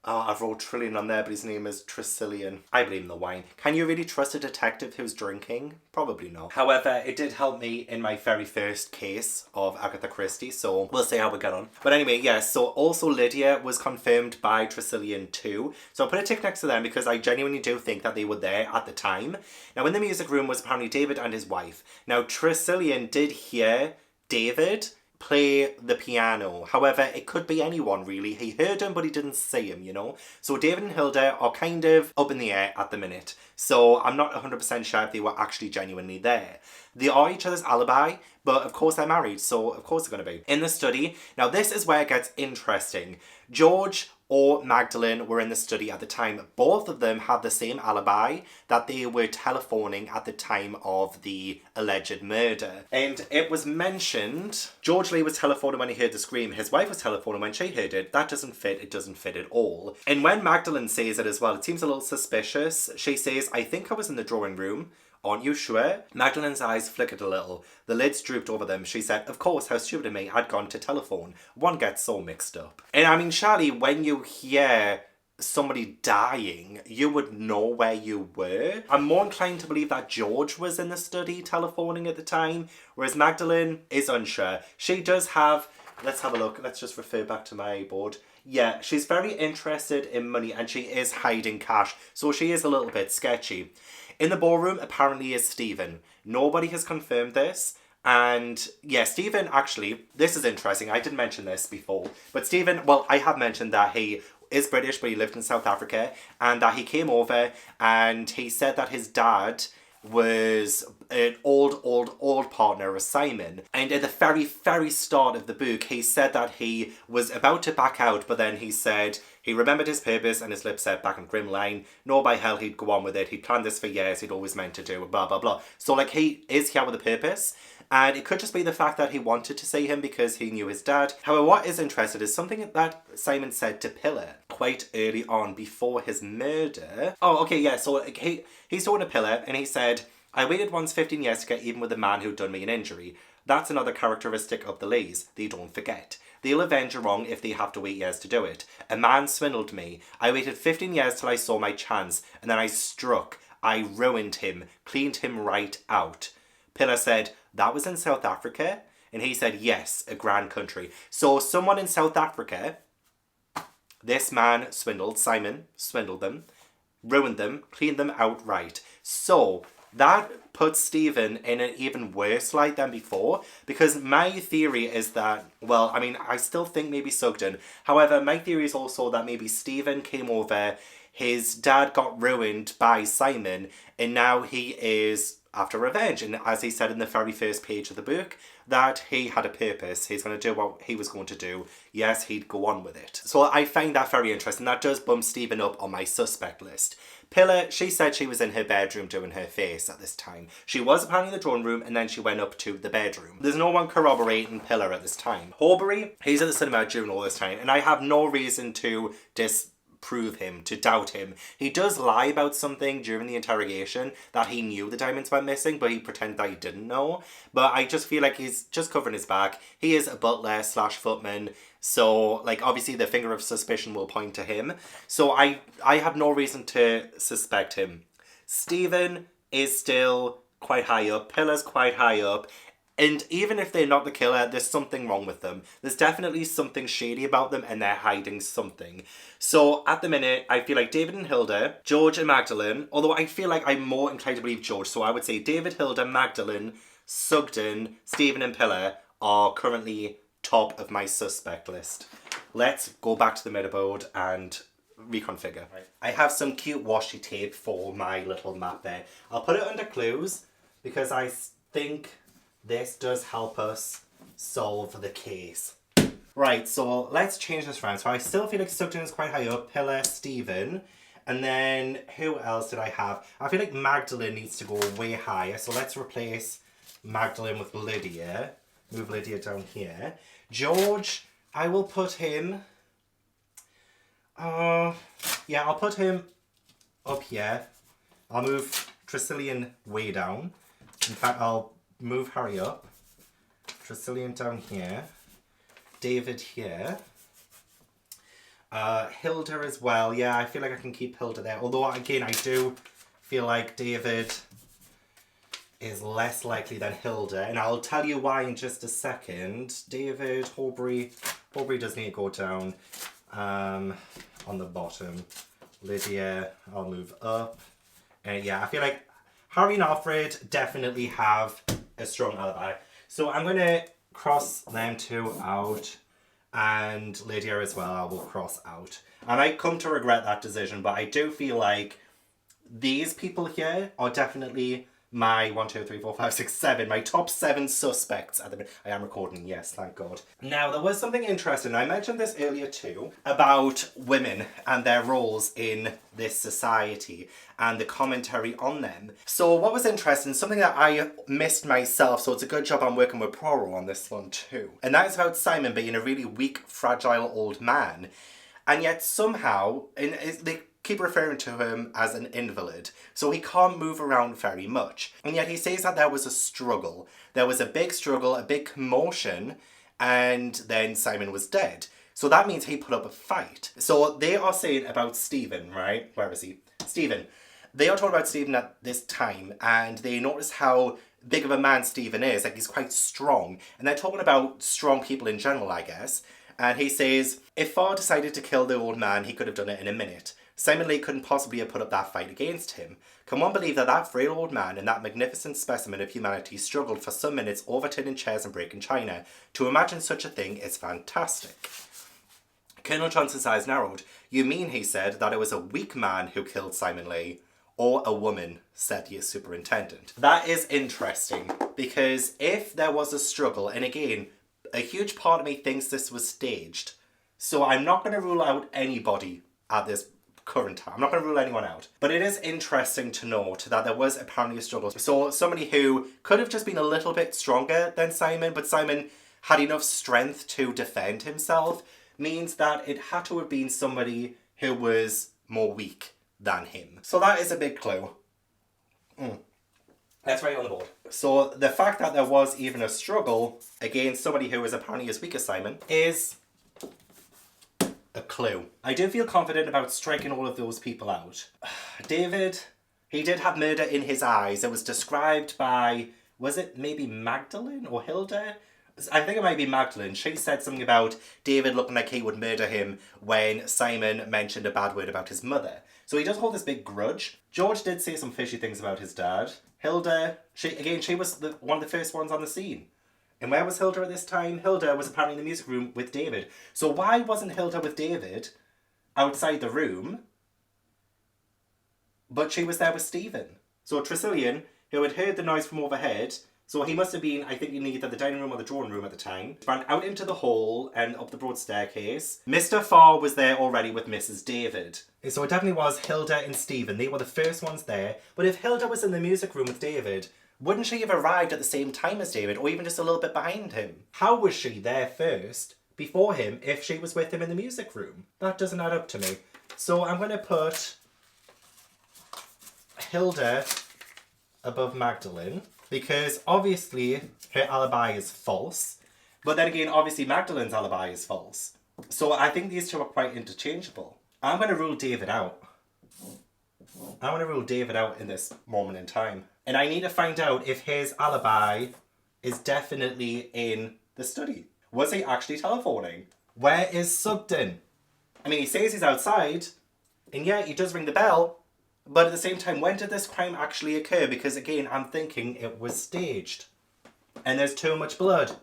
I've wrote Trillian on there, but his name is Tricillian. I blame the wine. Can you really trust a detective who's drinking? Probably not. However, it did help me in my very first case of Agatha Christie, so we'll see how we get on. But anyway, yes, so also Lydia was confirmed by Tricillian too. So I'll put a tick next to them because I genuinely do think that they were there at the time. Now, in the music room was apparently David and his wife. Now, Tricillian did hear David play the piano. However, it could be anyone really. He heard him, but he didn't see him, you know? So David and Hilda are kind of up in the air at the minute. So I'm not 100% sure if they were actually genuinely there. They are each other's alibi, But of course they're married, so of course they're going to be. In the study, now this is where it gets interesting. George or Magdalene were in the study at the time. Both of them had the same alibi, that they were telephoning at the time of the alleged murder. And it was mentioned, George Lee was telephoning when he heard the scream, his wife was telephoning when she heard it. That doesn't fit, it doesn't fit at all. And when Magdalene says it as well, it seems a little suspicious. She says, I think I was in the drawing room. Aren't you sure? Magdalene's eyes flickered a little. The lids drooped over them. She said, of course, how stupid of me. I'd gone to telephone. One gets so mixed up. And I mean, Charlie, when you hear somebody dying, you would know where you were. I'm more inclined to believe that George was in the study telephoning at the time, whereas Magdalene is unsure. She does have, let's have a look. Let's just refer back to my board. Yeah, she's very interested in money and she is hiding cash. So she is a little bit sketchy. In the ballroom, apparently is Stephen. Nobody has confirmed this. And yeah, Stephen, actually, this is interesting. I didn't mention this before. But Stephen, well, I have mentioned that he is British, but he lived in South Africa. And that he came over and he said that his dad was an old partner of Simon. And at the very, very start of the book, he said that he was about to back out, but then he said he remembered his purpose and his lips said back in grim line, no by hell he'd go on with it. He'd planned this for years, he'd always meant to do, blah, blah, blah. So like he is here with a purpose. And it could just be the fact that he wanted to see him because he knew his dad. However, what is interesting is something that Simon said to Pillar quite early on before his murder. Oh, okay, yeah, so he's talking to Pillar and he said, I waited once 15 years to get even with the man who'd done me an injury. That's another characteristic of the Lees. They don't forget. They'll avenge a wrong if they have to wait years to do it. A man swindled me. I waited 15 years till I saw my chance, and then I struck. I ruined him, cleaned him right out. Pillar said, that was in South Africa? And he said, yes, a grand country. So someone in South Africa, this man swindled, Simon swindled them, ruined them, cleaned them outright. So that puts Stephen in an even worse light than before, because my theory is that, well, I mean, I still think maybe Sugden. However, my theory is also that maybe Stephen came over, his dad got ruined by Simon, and now he is after revenge. And as he said in the very first page of the book, that he had a purpose. He's going to do what he was going to do. Yes, he'd go on with it. So I find that very interesting. That does bump Stephen up on my suspect list. Pillar, she said she was in her bedroom doing her face at this time. She was apparently in the drawing room and then she went up to the bedroom. There's no one corroborating Pillar at this time. Horbury, he's at the cinema during all this time and I have no reason to disprove him, to doubt him. He does lie about something during the interrogation, that he knew the diamonds went missing, but he pretended that he didn't know. But I just feel like he's just covering his back. He is a butler / footman, so like obviously the finger of suspicion will point to him. So I have no reason to suspect him. Stephen is still quite high up, Pillar's quite high up. And even if they're not the killer, there's something wrong with them. There's definitely something shady about them and they're hiding something. So at the minute, I feel like David and Hilda, George and Magdalene, although I feel like I'm more inclined to believe George. So I would say David, Hilda, Magdalene, Sugden, Stephen and Pillar are currently top of my suspect list. Let's go back to the motherboard and reconfigure. Right. I have some cute washi tape for my little map there. I'll put it under clues because I think this does help us solve the case. Right, so let's change this around. So I still feel like Sugden is quite high up, Pillar, Stephen. And then who else did I have? I feel like Magdalene needs to go way higher. So let's replace Magdalene with Lydia. Move Lydia down here. George, I will put him... yeah, I'll put him up here. I'll move Tresillian way down. In fact, I'll move Harry up. Tresillian down here. David here. Hilda as well. Yeah, I feel like I can keep Hilda there. Although, again, I do feel like David is less likely than Hilda. And I'll tell you why in just a second. David, Horbury does need to go down on the bottom. Lydia, I'll move up. And yeah, I feel like Harry and Alfred definitely have a strong alibi. So I'm going to cross them two out. And Lydia as well, I will cross out. I might come to regret that decision, but I do feel like these people here are definitely my 1, 2, 3, 4, 5, 6, 7, my top 7 suspects at the minute. I am recording, yes, thank God. Now, there was something interesting, I mentioned this earlier too, about women and their roles in this society and the commentary on them. So what was interesting, something that I missed myself, so it's a good job I'm working with Poirot on this one too. And that is about Simon being a really weak, fragile old man. And yet somehow, they keep referring to him as an invalid, so he can't move around very much. And yet he says that there was a struggle. There was a big struggle, a big commotion, and then Simon was dead. So that means he put up a fight. So they are saying about Stephen, right? Where is he? Stephen. They are talking about Stephen at this time, and they notice how big of a man Stephen is, like he's quite strong. And they're talking about strong people in general, I guess. And he says, if Farr decided to kill the old man, he could have done it in a minute. Simon Lee couldn't possibly have put up that fight against him. Can one believe that that frail old man and that magnificent specimen of humanity struggled for some minutes overturning chairs and breaking china? To imagine such a thing is fantastic. Colonel Johnson's eyes narrowed. You mean, he said, that it was a weak man who killed Simon Lee? Or a woman, said the superintendent. That is interesting, because if there was a struggle, and again, a huge part of me thinks this was staged, so I'm not going to rule out anybody at this current time. I'm not going to rule anyone out. But it is interesting to note that there was apparently a struggle. So somebody who could have just been a little bit stronger than Simon, but Simon had enough strength to defend himself, means that it had to have been somebody who was more weak than him. So that is a big clue. That's right on the board. So the fact that there was even a struggle against somebody who was apparently as weak as Simon is a clue. I do feel confident about striking all of those people out. David, he did have murder in his eyes. It was described by, was it maybe Magdalene or Hilda? I think it might be Magdalene. She said something about David looking like he would murder him when Simon mentioned a bad word about his mother. So he does hold this big grudge. George did say some fishy things about his dad. Hilda, she was one of the first ones on the scene. And where was Hilda at this time? Hilda was apparently in the music room with David. So why wasn't Hilda with David outside the room, but she was there with Stephen? So Tresillian, who had heard the noise from overhead, so he must have been, I think, in either the dining room or the drawing room at the time, ran out into the hall and up the broad staircase. Mr. Farr was there already with Mrs. David. So it definitely was Hilda and Stephen. They were the first ones there. But if Hilda was in the music room with David, wouldn't she have arrived at the same time as David, or even just a little bit behind him? How was she there first, before him, if she was with him in the music room? That doesn't add up to me. So I'm going to put Hilda above Magdalene, because obviously her alibi is false. But then again, obviously Magdalene's alibi is false. So I think these two are quite interchangeable. I'm going to rule David out. I'm going to rule David out in this moment in time. And I need to find out if his alibi is definitely in the study. Was he actually telephoning? Where is Sugden? I mean, he says he's outside, and yeah, he does ring the bell, but at the same time, when did this crime actually occur? Because again, I'm thinking it was staged. And there's too much blood.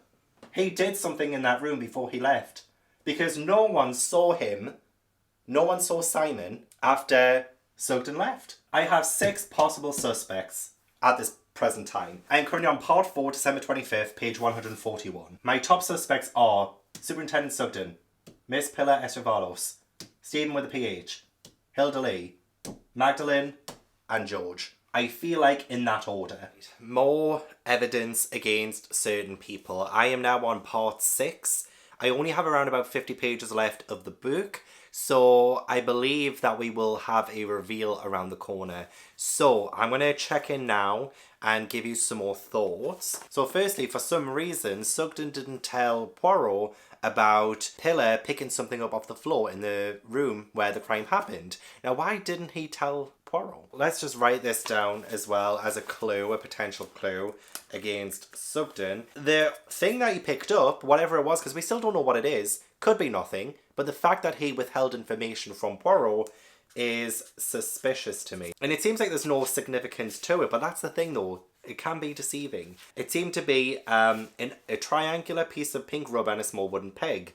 He did something in that room before he left. Because no one saw him, no one saw Simon after Sugden left. I have 6 possible suspects at this present time. I am currently on part 4, December 25th, page 141. My top suspects are Superintendent Sugden, Miss Pilar Estravalos, Stephen with a PH, Hilda Lee, Magdalene, and George. I feel like in that order. More evidence against certain people. I am now on part 6. I only have around about 50 pages left of the book, so I believe that we will have a reveal around the corner. So I'm going to check in now and give you some more thoughts. So firstly, for some reason, Sugden didn't tell Poirot about Pilar picking something up off the floor in the room where the crime happened. Now, why didn't he tell Poirot? Let's just write this down as well as a clue, a potential clue against Sugden. The thing that he picked up, whatever it was, because we still don't know what it is, could be nothing, but the fact that he withheld information from Poirot is suspicious to me. And it seems like there's no significance to it, but that's the thing though. It can be deceiving. It seemed to be a triangular piece of pink rubber and a small wooden peg.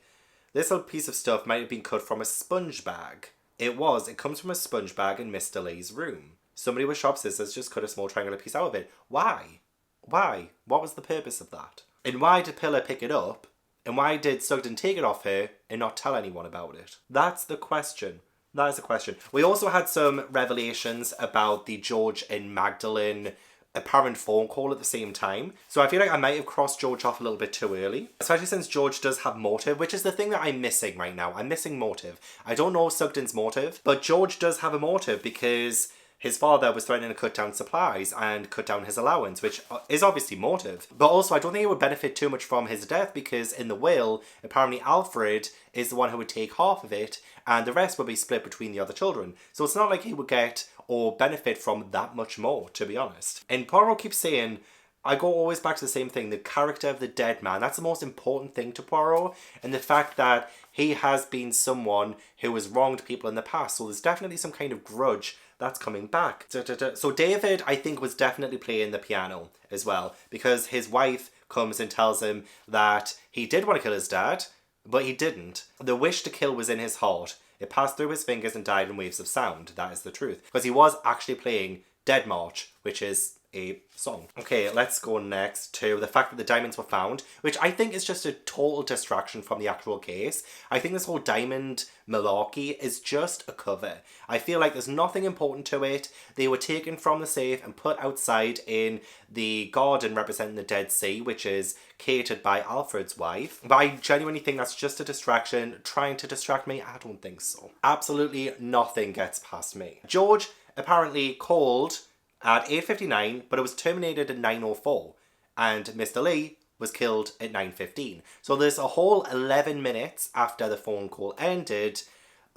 This little piece of stuff might have been cut from a sponge bag. It comes from a sponge bag in Mr. Lee's room. somebody with sharp scissors just cut a small triangular piece out of it. Why? Why? What was the purpose of that? And why did Pillar pick it up? And why did Sugden take it off her and not tell anyone about it? That's the question. That is the question. We also had some revelations about the George and Magdalene apparent phone call at the same time. So I feel like I might have crossed George off a little bit too early. Especially since George does have motive, which is the thing that I'm missing right now. I'm missing motive. I don't know Sugden's motive, but George does have a motive because his father was threatening to cut down supplies and cut down his allowance, which is obviously motive. But also, I don't think he would benefit too much from his death because in the will, apparently Alfred is the one who would take half of it and the rest would be split between the other children. So it's not like he would get or benefit from that much more, to be honest. And Poirot keeps saying, I go always back to the same thing, the character of the dead man. That's the most important thing to Poirot, and the fact that he has been someone who has wronged people in the past. So there's definitely some kind of grudge that's coming back. So David, I think, was definitely playing the piano as well, because his wife comes and tells him that he did want to kill his dad, but he didn't. The wish to kill was in his heart. It passed through his fingers and died in waves of sound. That is the truth. Because he was actually playing Dead March, which is a song. Okay, let's go next to the fact that the diamonds were found, which I think is just a total distraction from the actual case. I think this whole diamond malarkey is just a cover. I feel like there's nothing important to it. They were taken from the safe and put outside in the garden representing the Dead Sea, which is catered by Alfred's wife. But I genuinely think that's just a distraction, trying to distract me. I don't think so. Absolutely nothing gets past me. George apparently called at 8:59, but it was terminated at 9:04, and Mr. Lee was killed at 9:15. So there's a whole 11 minutes after the phone call ended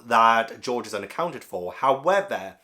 that George is unaccounted for. However,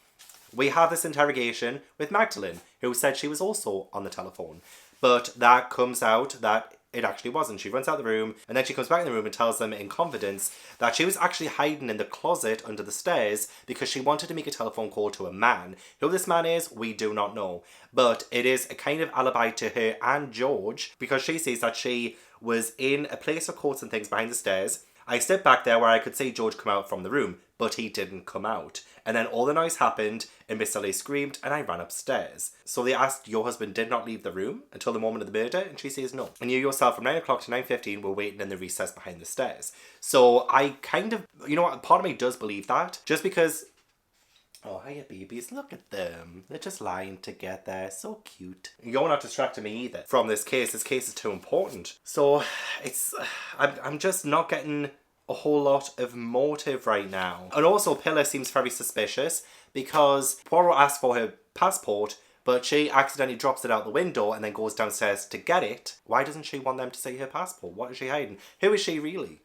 we have this interrogation with Magdalene, who said she was also on the telephone, but that comes out that it actually wasn't. She runs out of the room, and then she comes back in the room and tells them in confidence that she was actually hiding in the closet under the stairs because she wanted to make a telephone call to a man. Who this man is, we do not know. But it is a kind of alibi to her and George, because she says that she was in a place of coats and things behind the stairs. I stepped back there where I could see George come out from the room, but he didn't come out. And then all the noise happened, and Mr. Lee screamed, and I ran upstairs. So they asked, your husband did not leave the room until the moment of the murder? And she says no. And you yourself, from 9 o'clock to 9:15, were waiting in the recess behind the stairs. So I kind of, you know what, part of me does believe that. Just because, oh, hiya babies, look at them. They're just lying together, so cute. You're not distracting me either from this case. This case is too important. So I'm just not getting a whole lot of motive right now. And also Pillar seems very suspicious because Poirot asks for her passport, but she accidentally drops it out the window and then goes downstairs to get it. Why doesn't she want them to see her passport? What is she hiding? Who is she really?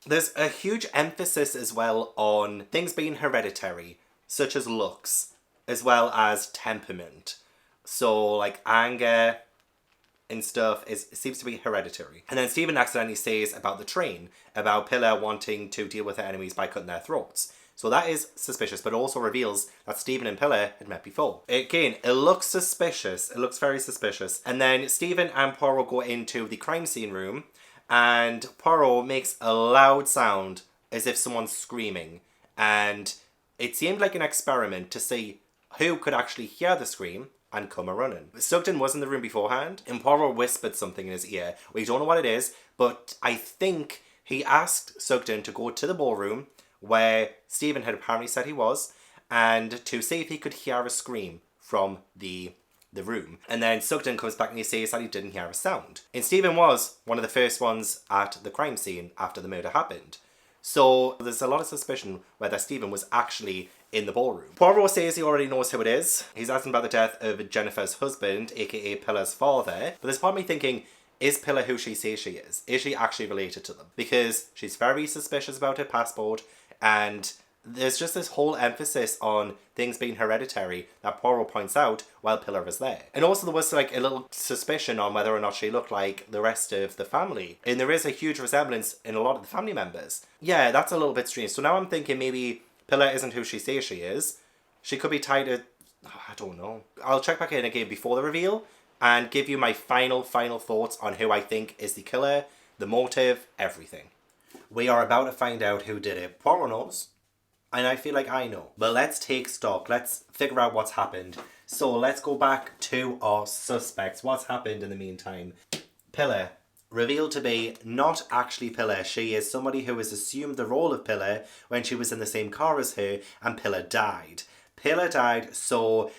There's a huge emphasis as well on things being hereditary, such as looks, as well as temperament. So like anger and stuff seems to be hereditary. And then Stephen accidentally says about the train, about Pillar wanting to deal with her enemies by cutting their throats. So that is suspicious, but also reveals that Stephen and Pillar had met before. Again, it looks suspicious. It looks very suspicious. And then Stephen and Poirot go into the crime scene room, and Poirot makes a loud sound as if someone's screaming. And it seemed like an experiment to see who could actually hear the scream and come a-running. Sugden was in the room beforehand, and Poirot whispered something in his ear. We don't know what it is, but I think he asked Sugden to go to the ballroom, where Stephen had apparently said he was, and to see if he could hear a scream from the room. And then Sugden comes back and he says that he didn't hear a sound. And Stephen was one of the first ones at the crime scene after the murder happened. So there's a lot of suspicion whether Stephen was actually in the ballroom. Poirot says he already knows who it is. He's asking about the death of Jennifer's husband, aka Pillar's father. But there's part of me thinking, is Pillar who she says she is? Is she actually related to them? Because she's very suspicious about her passport, and there's just this whole emphasis on things being hereditary that Poirot points out while Pillar is there. And also there was like a little suspicion on whether or not she looked like the rest of the family. And there is a huge resemblance in a lot of the family members. Yeah, that's a little bit strange. So now I'm thinking maybe Pillar isn't who she says she is. She could be tied to, I don't know. I'll check back in again before the reveal and give you my final thoughts on who I think is the killer, the motive, everything. We are about to find out who did it. Poirot knows. And I feel like I know. But let's take stock. Let's figure out what's happened. So let's go back to our suspects. What's happened in the meantime? Pillar. Revealed to be not actually Pillar. She is somebody who has assumed the role of Pillar when she was in the same car as her, and Pillar died. Pillar died, so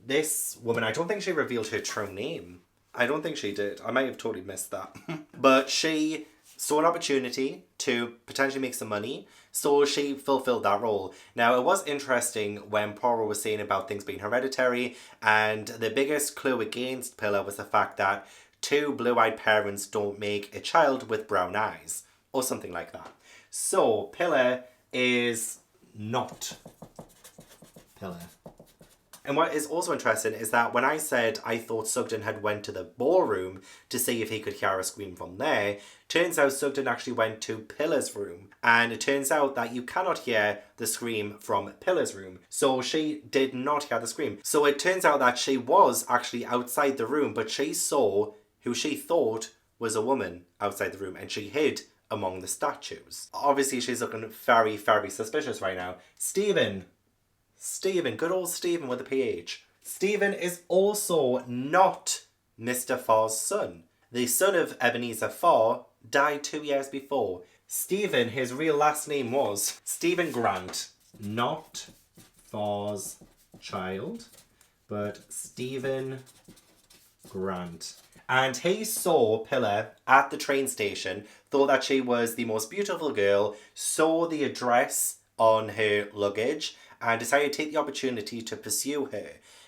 this woman, I don't think she revealed her true name. I don't think she did. I might have totally missed that. But she saw an opportunity to potentially make some money, so she fulfilled that role. Now, it was interesting when Poirot was saying about things being hereditary, and the biggest clue against Pillar was the fact that 2 blue-eyed parents don't make a child with brown eyes, or something like that. So, Pillar is not Pillar. And what is also interesting is that when I said I thought Sugden had went to the ballroom to see if he could hear a scream from there, turns out Sugden actually went to Pillar's room. And it turns out that you cannot hear the scream from Pillar's room. So she did not hear the scream. So it turns out that she was actually outside the room, but she saw who she thought was a woman outside the room, and she hid among the statues. Obviously, she's looking very, very suspicious right now. Stephen, good old Stephen with a PH. Stephen is also not Mr. Farr's son. The son of Ebenezer Farr died 2 years before. Stephen, his real last name was Stephen Grant. Not Farr's child, but Stephen Grant. And he saw Pillar at the train station, thought that she was the most beautiful girl, saw the address on her luggage, and decided to take the opportunity to pursue her.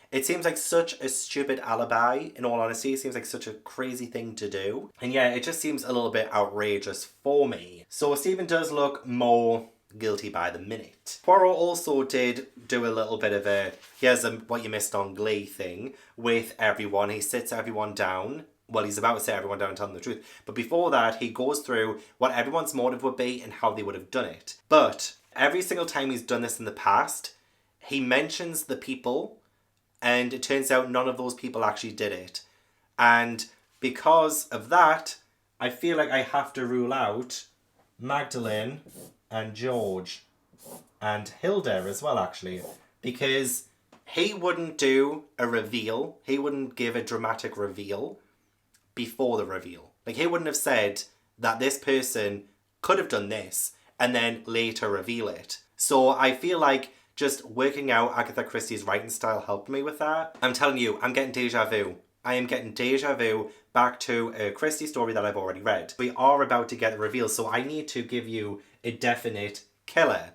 It seems like such a stupid alibi, in all honesty. It seems like such a crazy thing to do. And yeah, it just seems a little bit outrageous for me. So Stephen does look more guilty by the minute. Poirot also did do a little bit of a here's what you missed on Glee thing with everyone. He sits everyone down. Well, he's about to sit everyone down and tell them the truth. But before that, he goes through what everyone's motive would be and how they would have done it. But every single time he's done this in the past, he mentions the people, and it turns out none of those people actually did it. And because of that, I feel like I have to rule out Magdalene and George and Hilda as well, actually, because he wouldn't do a reveal. He wouldn't give a dramatic reveal before the reveal. Like, he wouldn't have said that this person could have done this and then later reveal it. So I feel like just working out Agatha Christie's writing style helped me with that. I'm telling you, I'm getting deja vu. I am getting deja vu back to a Christie story that I've already read. We are about to get a reveal, so I need to give you a definite killer.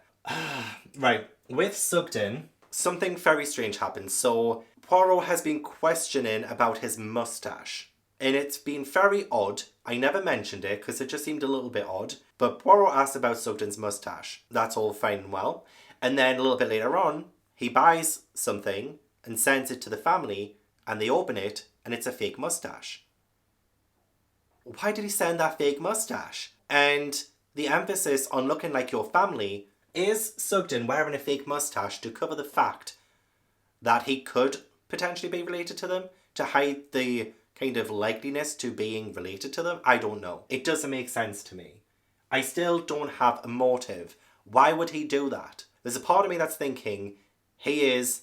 Right, with Sugden, something very strange happened. So Poirot has been questioning about his mustache. And it's been very odd. I never mentioned it because it just seemed a little bit odd. But Poirot asked about Sugden's mustache. That's all fine and well. And then a little bit later on, he buys something and sends it to the family, and they open it and it's a fake mustache. Why did he send that fake mustache? And the emphasis on looking like your family, is Sugden wearing a fake mustache to cover the fact that he could potentially be related to them? To hide the kind of likeliness to being related to them? I don't know. It doesn't make sense to me. I still don't have a motive. Why would he do that? There's a part of me that's thinking he is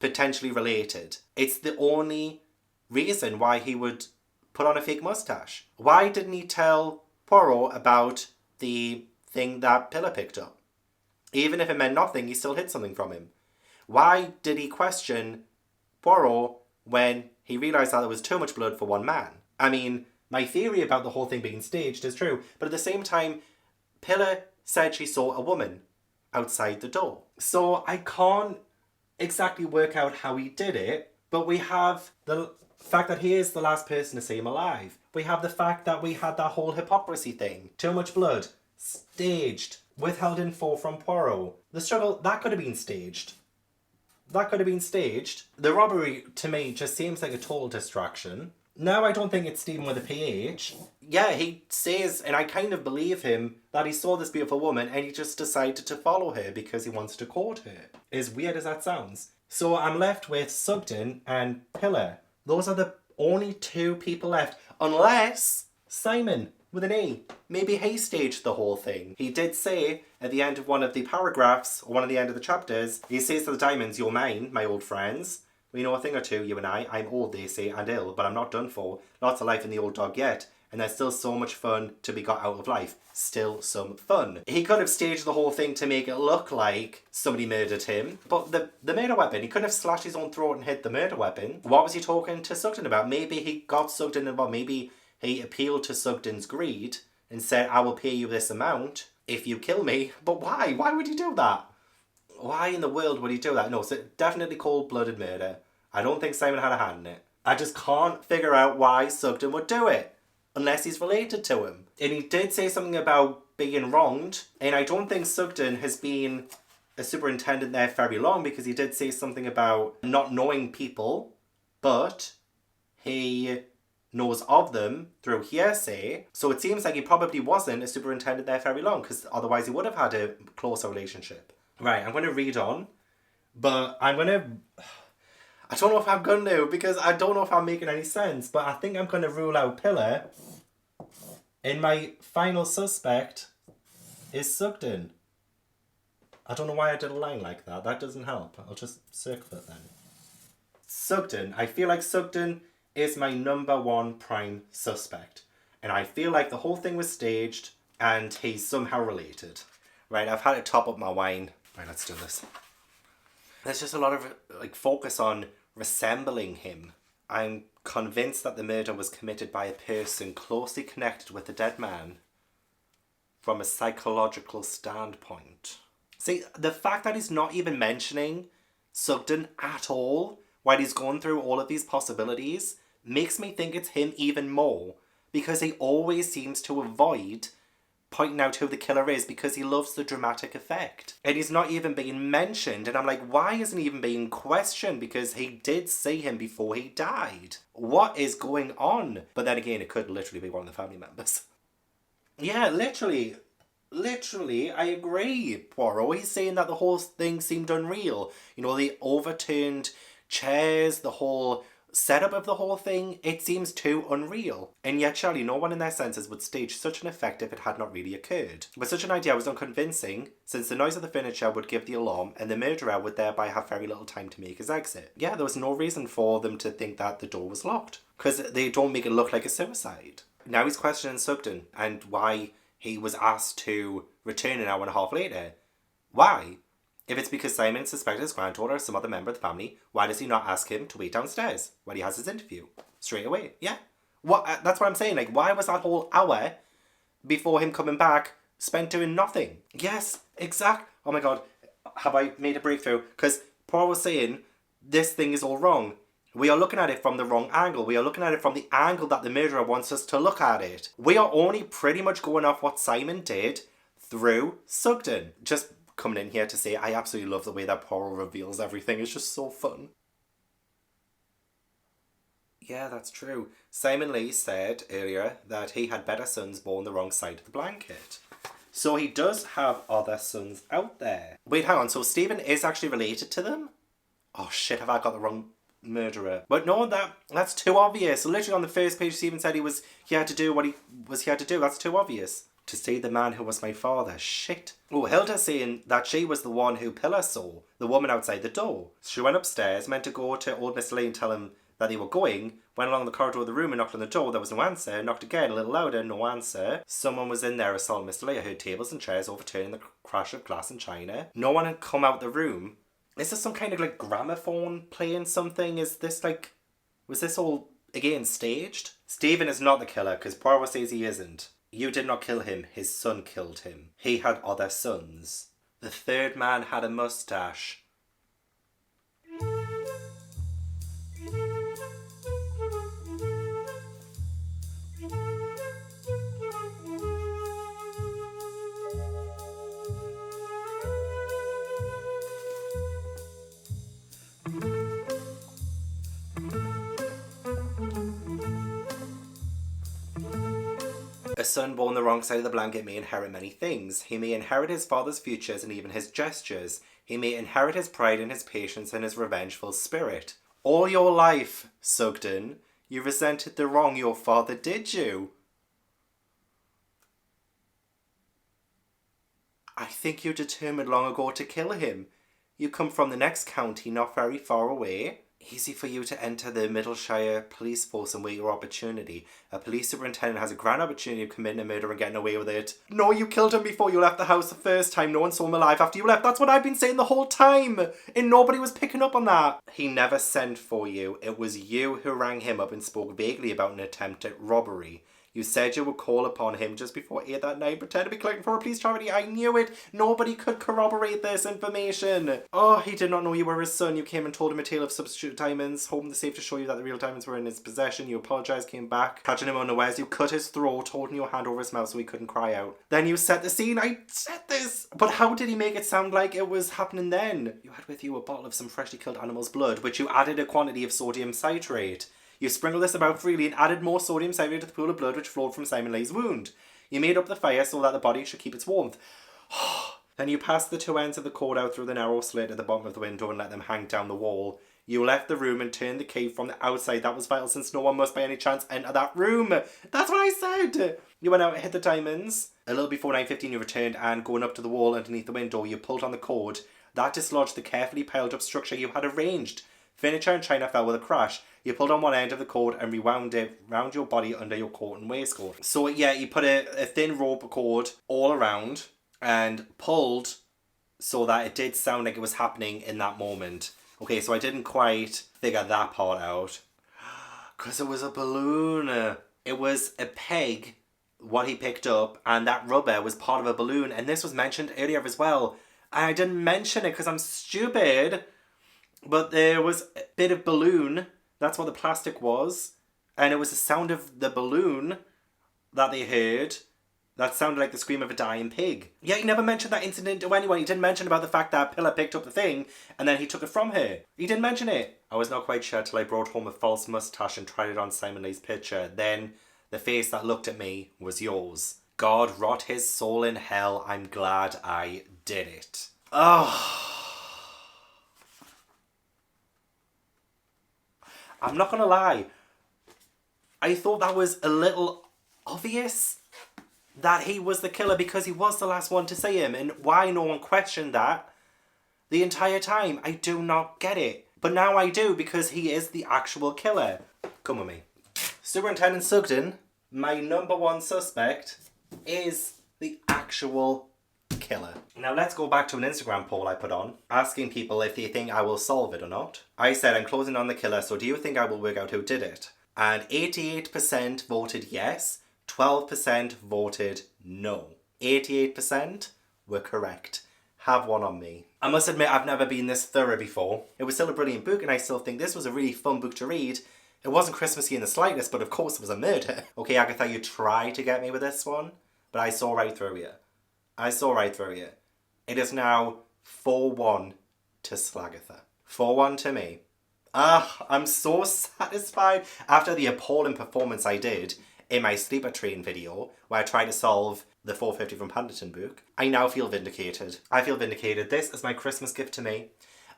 potentially related. It's the only reason why he would put on a fake mustache. Why didn't he tell Poirot about the thing that Pillar picked up? Even if it meant nothing, he still hid something from him. Why did he question Poirot when he realised that there was too much blood for one man? I mean, my theory about the whole thing being staged is true, but at the same time, Pillar said she saw a woman outside the door. So I can't exactly work out how he did it, but we have the fact that he is the last person to see him alive. We have the fact that we had that whole hypocrisy thing. Too much blood. Staged. Withheld info from Poirot. The struggle, that could have been staged. That could have been staged. The robbery, to me, just seems like a total distraction. Now I don't think it's Stephen with a PH. Yeah, he says, and I kind of believe him, that he saw this beautiful woman and he just decided to follow her because he wants to court her. As weird as that sounds. So I'm left with Sugden and Pillar. Those are the only two people left. Unless Simon. with an E. Maybe he staged the whole thing. He did say at the end of one of the paragraphs, or one of the end of the chapters, he says to the diamonds, "You're mine, my old friends. We know a thing or two, you and I. I'm old, they say, and ill, but I'm not done for. Lots of life in the old dog yet. And there's still so much fun to be got out of life. Still some fun." He could have staged the whole thing to make it look like somebody murdered him. But the murder weapon, he could have slashed his own throat and hit the murder weapon. What was he talking to Sugden about? Maybe he got Sugden involved. Maybe he appealed to Sugden's greed and said, "I will pay you this amount if you kill me." But why? Why would he do that? Why in the world would he do that? No, it's definitely cold-blooded murder. I don't think Simon had a hand in it. I just can't figure out why Sugden would do it. Unless he's related to him. And he did say something about being wronged. And I don't think Sugden has been a superintendent there very long, because he did say something about not knowing people, but he knows of them through hearsay. So it seems like he probably wasn't a superintendent there very long, because otherwise he would have had a closer relationship. Right, I'm going to read on. But I don't know if I'm going to, because I don't know if I'm making any sense, but I think I'm going to rule out Pillar. And my final suspect is Sugden. I don't know why I did a line like that. That doesn't help. I'll just circle it then. Sugden. I feel like Sugden is my number one prime suspect. And I feel like the whole thing was staged and he's somehow related. Right, I've had to top up my wine. Right, let's do this. There's just a lot of focus on resembling him. I'm convinced that the murder was committed by a person closely connected with the dead man from a psychological standpoint. See, the fact that he's not even mentioning Sugden at all while he's going through all of these possibilities makes me think it's him even more, because he always seems to avoid pointing out who the killer is because he loves the dramatic effect. And he's not even being mentioned, and I'm like, why isn't he even being questioned? Because he did see him before he died. What is going on? But then again, it could literally be one of the family members. Yeah, literally, I agree, Poirot. He's saying that the whole thing seemed unreal. You know, the overturned chairs, the whole setup of the whole thing, it seems too unreal. And yet, surely no one in their senses would stage such an effect if it had not really occurred. But such an idea was unconvincing, since the noise of the furniture would give the alarm, and the murderer would thereby have very little time to make his exit. Yeah, there was no reason for them to think that the door was locked, because they don't make it look like a suicide. Now he's questioning Sugden, and why he was asked to return an hour and a half later. Why? If it's because Simon suspected his granddaughter or some other member of the family, why does he not ask him to wait downstairs when he has his interview? Straight away, yeah. That's what I'm saying, why was that whole hour before him coming back spent doing nothing? Yes, exact. Oh my god, have I made a breakthrough? Because Paul was saying, this thing is all wrong. We are looking at it from the wrong angle. We are looking at it from the angle that the murderer wants us to look at it. We are only pretty much going off what Simon did through Sugden. Just coming in here to say I absolutely love the way that Poirot reveals everything. It's just so fun. Yeah, that's true. Simon Lee said earlier that he had better sons born the wrong side of the blanket. So he does have other sons out there. Wait, hang on. So Stephen is actually related to them? Oh shit, have I got the wrong murderer? But no, that's too obvious. Literally on the first page, Stephen said he had to do what he had to do. That's too obvious. To see the man who was my father. Shit. Oh, Hilda's saying that she was the one who Pillar saw. The woman outside the door. She went upstairs, meant to go to old Mr. Lee and tell him that they were going. Went along the corridor of the room and knocked on the door. There was no answer. Knocked again, a little louder. No answer. Someone was in there assaulting Mr. Lee. I heard tables and chairs overturning, the crash of glass and china. No one had come out the room. Is this some kind of gramophone playing something? Is this was this all again staged? Stephen is not the killer because Poirot says he isn't. You did not kill him, his son killed him. He had other sons. The third man had a moustache. A son born the wrong side of the blanket may inherit many things. He may inherit his father's futures and even his gestures. He may inherit his pride and his patience and his revengeful spirit. All your life, Sugden, you resented the wrong your father did you. I think you determined long ago to kill him. You come from the next county, not very far away. Easy for you to enter the Middleshire police force and wait your opportunity. A police superintendent has a grand opportunity of committing a murder and getting away with it. No, you killed him before you left the house the first time. No one saw him alive after you left. That's what I've been saying the whole time. And nobody was picking up on that. He never sent for you. It was you who rang him up and spoke vaguely about an attempt at robbery. You said you would call upon him just before 8 that night, pretend to be collecting for a police charity. I knew it. Nobody could corroborate this information. Oh, he did not know you were his son. You came and told him a tale of substitute diamonds, hoping the safe to show you that the real diamonds were in his possession. You apologised, came back, catching him unawares. You cut his throat, holding your hand over his mouth so he couldn't cry out. Then you set the scene. I said this. But how did he make it sound like it was happening then? You had with you a bottle of some freshly killed animal's blood, which you added a quantity of sodium citrate. You sprinkled this about freely and added more sodium citrate to the pool of blood which flowed from Simon Leigh's wound. You made up the fire so that the body should keep its warmth. Then you passed the two ends of the cord out through the narrow slit at the bottom of the window and let them hang down the wall. You left the room and turned the key from the outside. That was vital since no one must by any chance enter that room. That's what I said. You went out and hit the diamonds. A little before 9:15 you returned and going up to the wall underneath the window you pulled on the cord. That dislodged the carefully piled up structure you had arranged. Furniture and china fell with a crash. You pulled on one end of the cord and rewound it round your body under your coat and waistcoat. So yeah, you put a thin rope cord all around and pulled so that it did sound like it was happening in that moment. Okay, so I didn't quite figure that part out. Because it was a balloon. It was a peg, what he picked up, and that rubber was part of a balloon. And this was mentioned earlier as well. And I didn't mention it because I'm stupid. But there was a bit of balloon. That's what the plastic was. And it was the sound of the balloon that they heard that sounded like the scream of a dying pig. Yeah, he never mentioned that incident to anyone. He didn't mention about the fact that Pillar picked up the thing and then he took it from her. He didn't mention it. I was not quite sure till I brought home a false moustache and tried it on Simon Leigh's picture. Then the face that looked at me was yours. God rot his soul in hell. I'm glad I did it. Oh. I'm not going to lie, I thought that was a little obvious that he was the killer because he was the last one to see him, and why no one questioned that the entire time, I do not get it. But now I do because he is the actual killer. Come with me. Superintendent Sugden, my number one suspect, is the actual killer. Now let's go back to an Instagram poll I put on, asking people if they think I will solve it or not. I said I'm closing on the killer, so do you think I will work out who did it? And 88% voted yes, 12% voted no. 88% were correct. Have one on me. I must admit I've never been this thorough before. It was still a brilliant book and I still think this was a really fun book to read. It wasn't Christmassy in the slightest, but of course it was a murder. Okay, Agatha, you tried to get me with this one, but I saw right through you. I saw right through you. It is now 4-1 to Slagatha. 4-1 to me. I'm so satisfied. After the appalling performance I did in my sleeper train video, where I tried to solve the 450 from Paddington book, I now feel vindicated. I feel vindicated. This is my Christmas gift to me.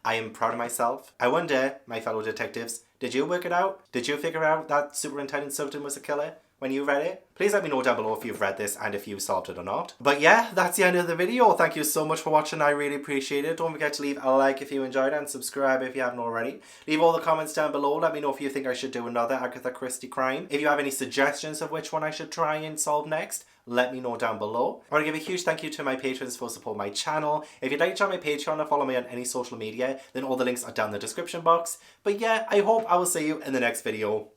I am proud of myself. I wonder, my fellow detectives, did you work it out? Did you figure out that Superintendent Sugden was a killer when you read it? Please let me know down below if you've read this and if you solved it or not. But yeah, that's the end of the video. Thank you so much for watching. I really appreciate it. Don't forget to leave a like if you enjoyed it and subscribe if you haven't already. Leave all the comments down below. Let me know if you think I should do another Agatha Christie crime. If you have any suggestions of which one I should try and solve next, let me know down below. I want to give a huge thank you to my patrons for supporting my channel. If you'd like to join my Patreon or follow me on any social media, then all the links are down in the description box. But yeah, I hope I will see you in the next video.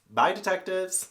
Bye, detectives.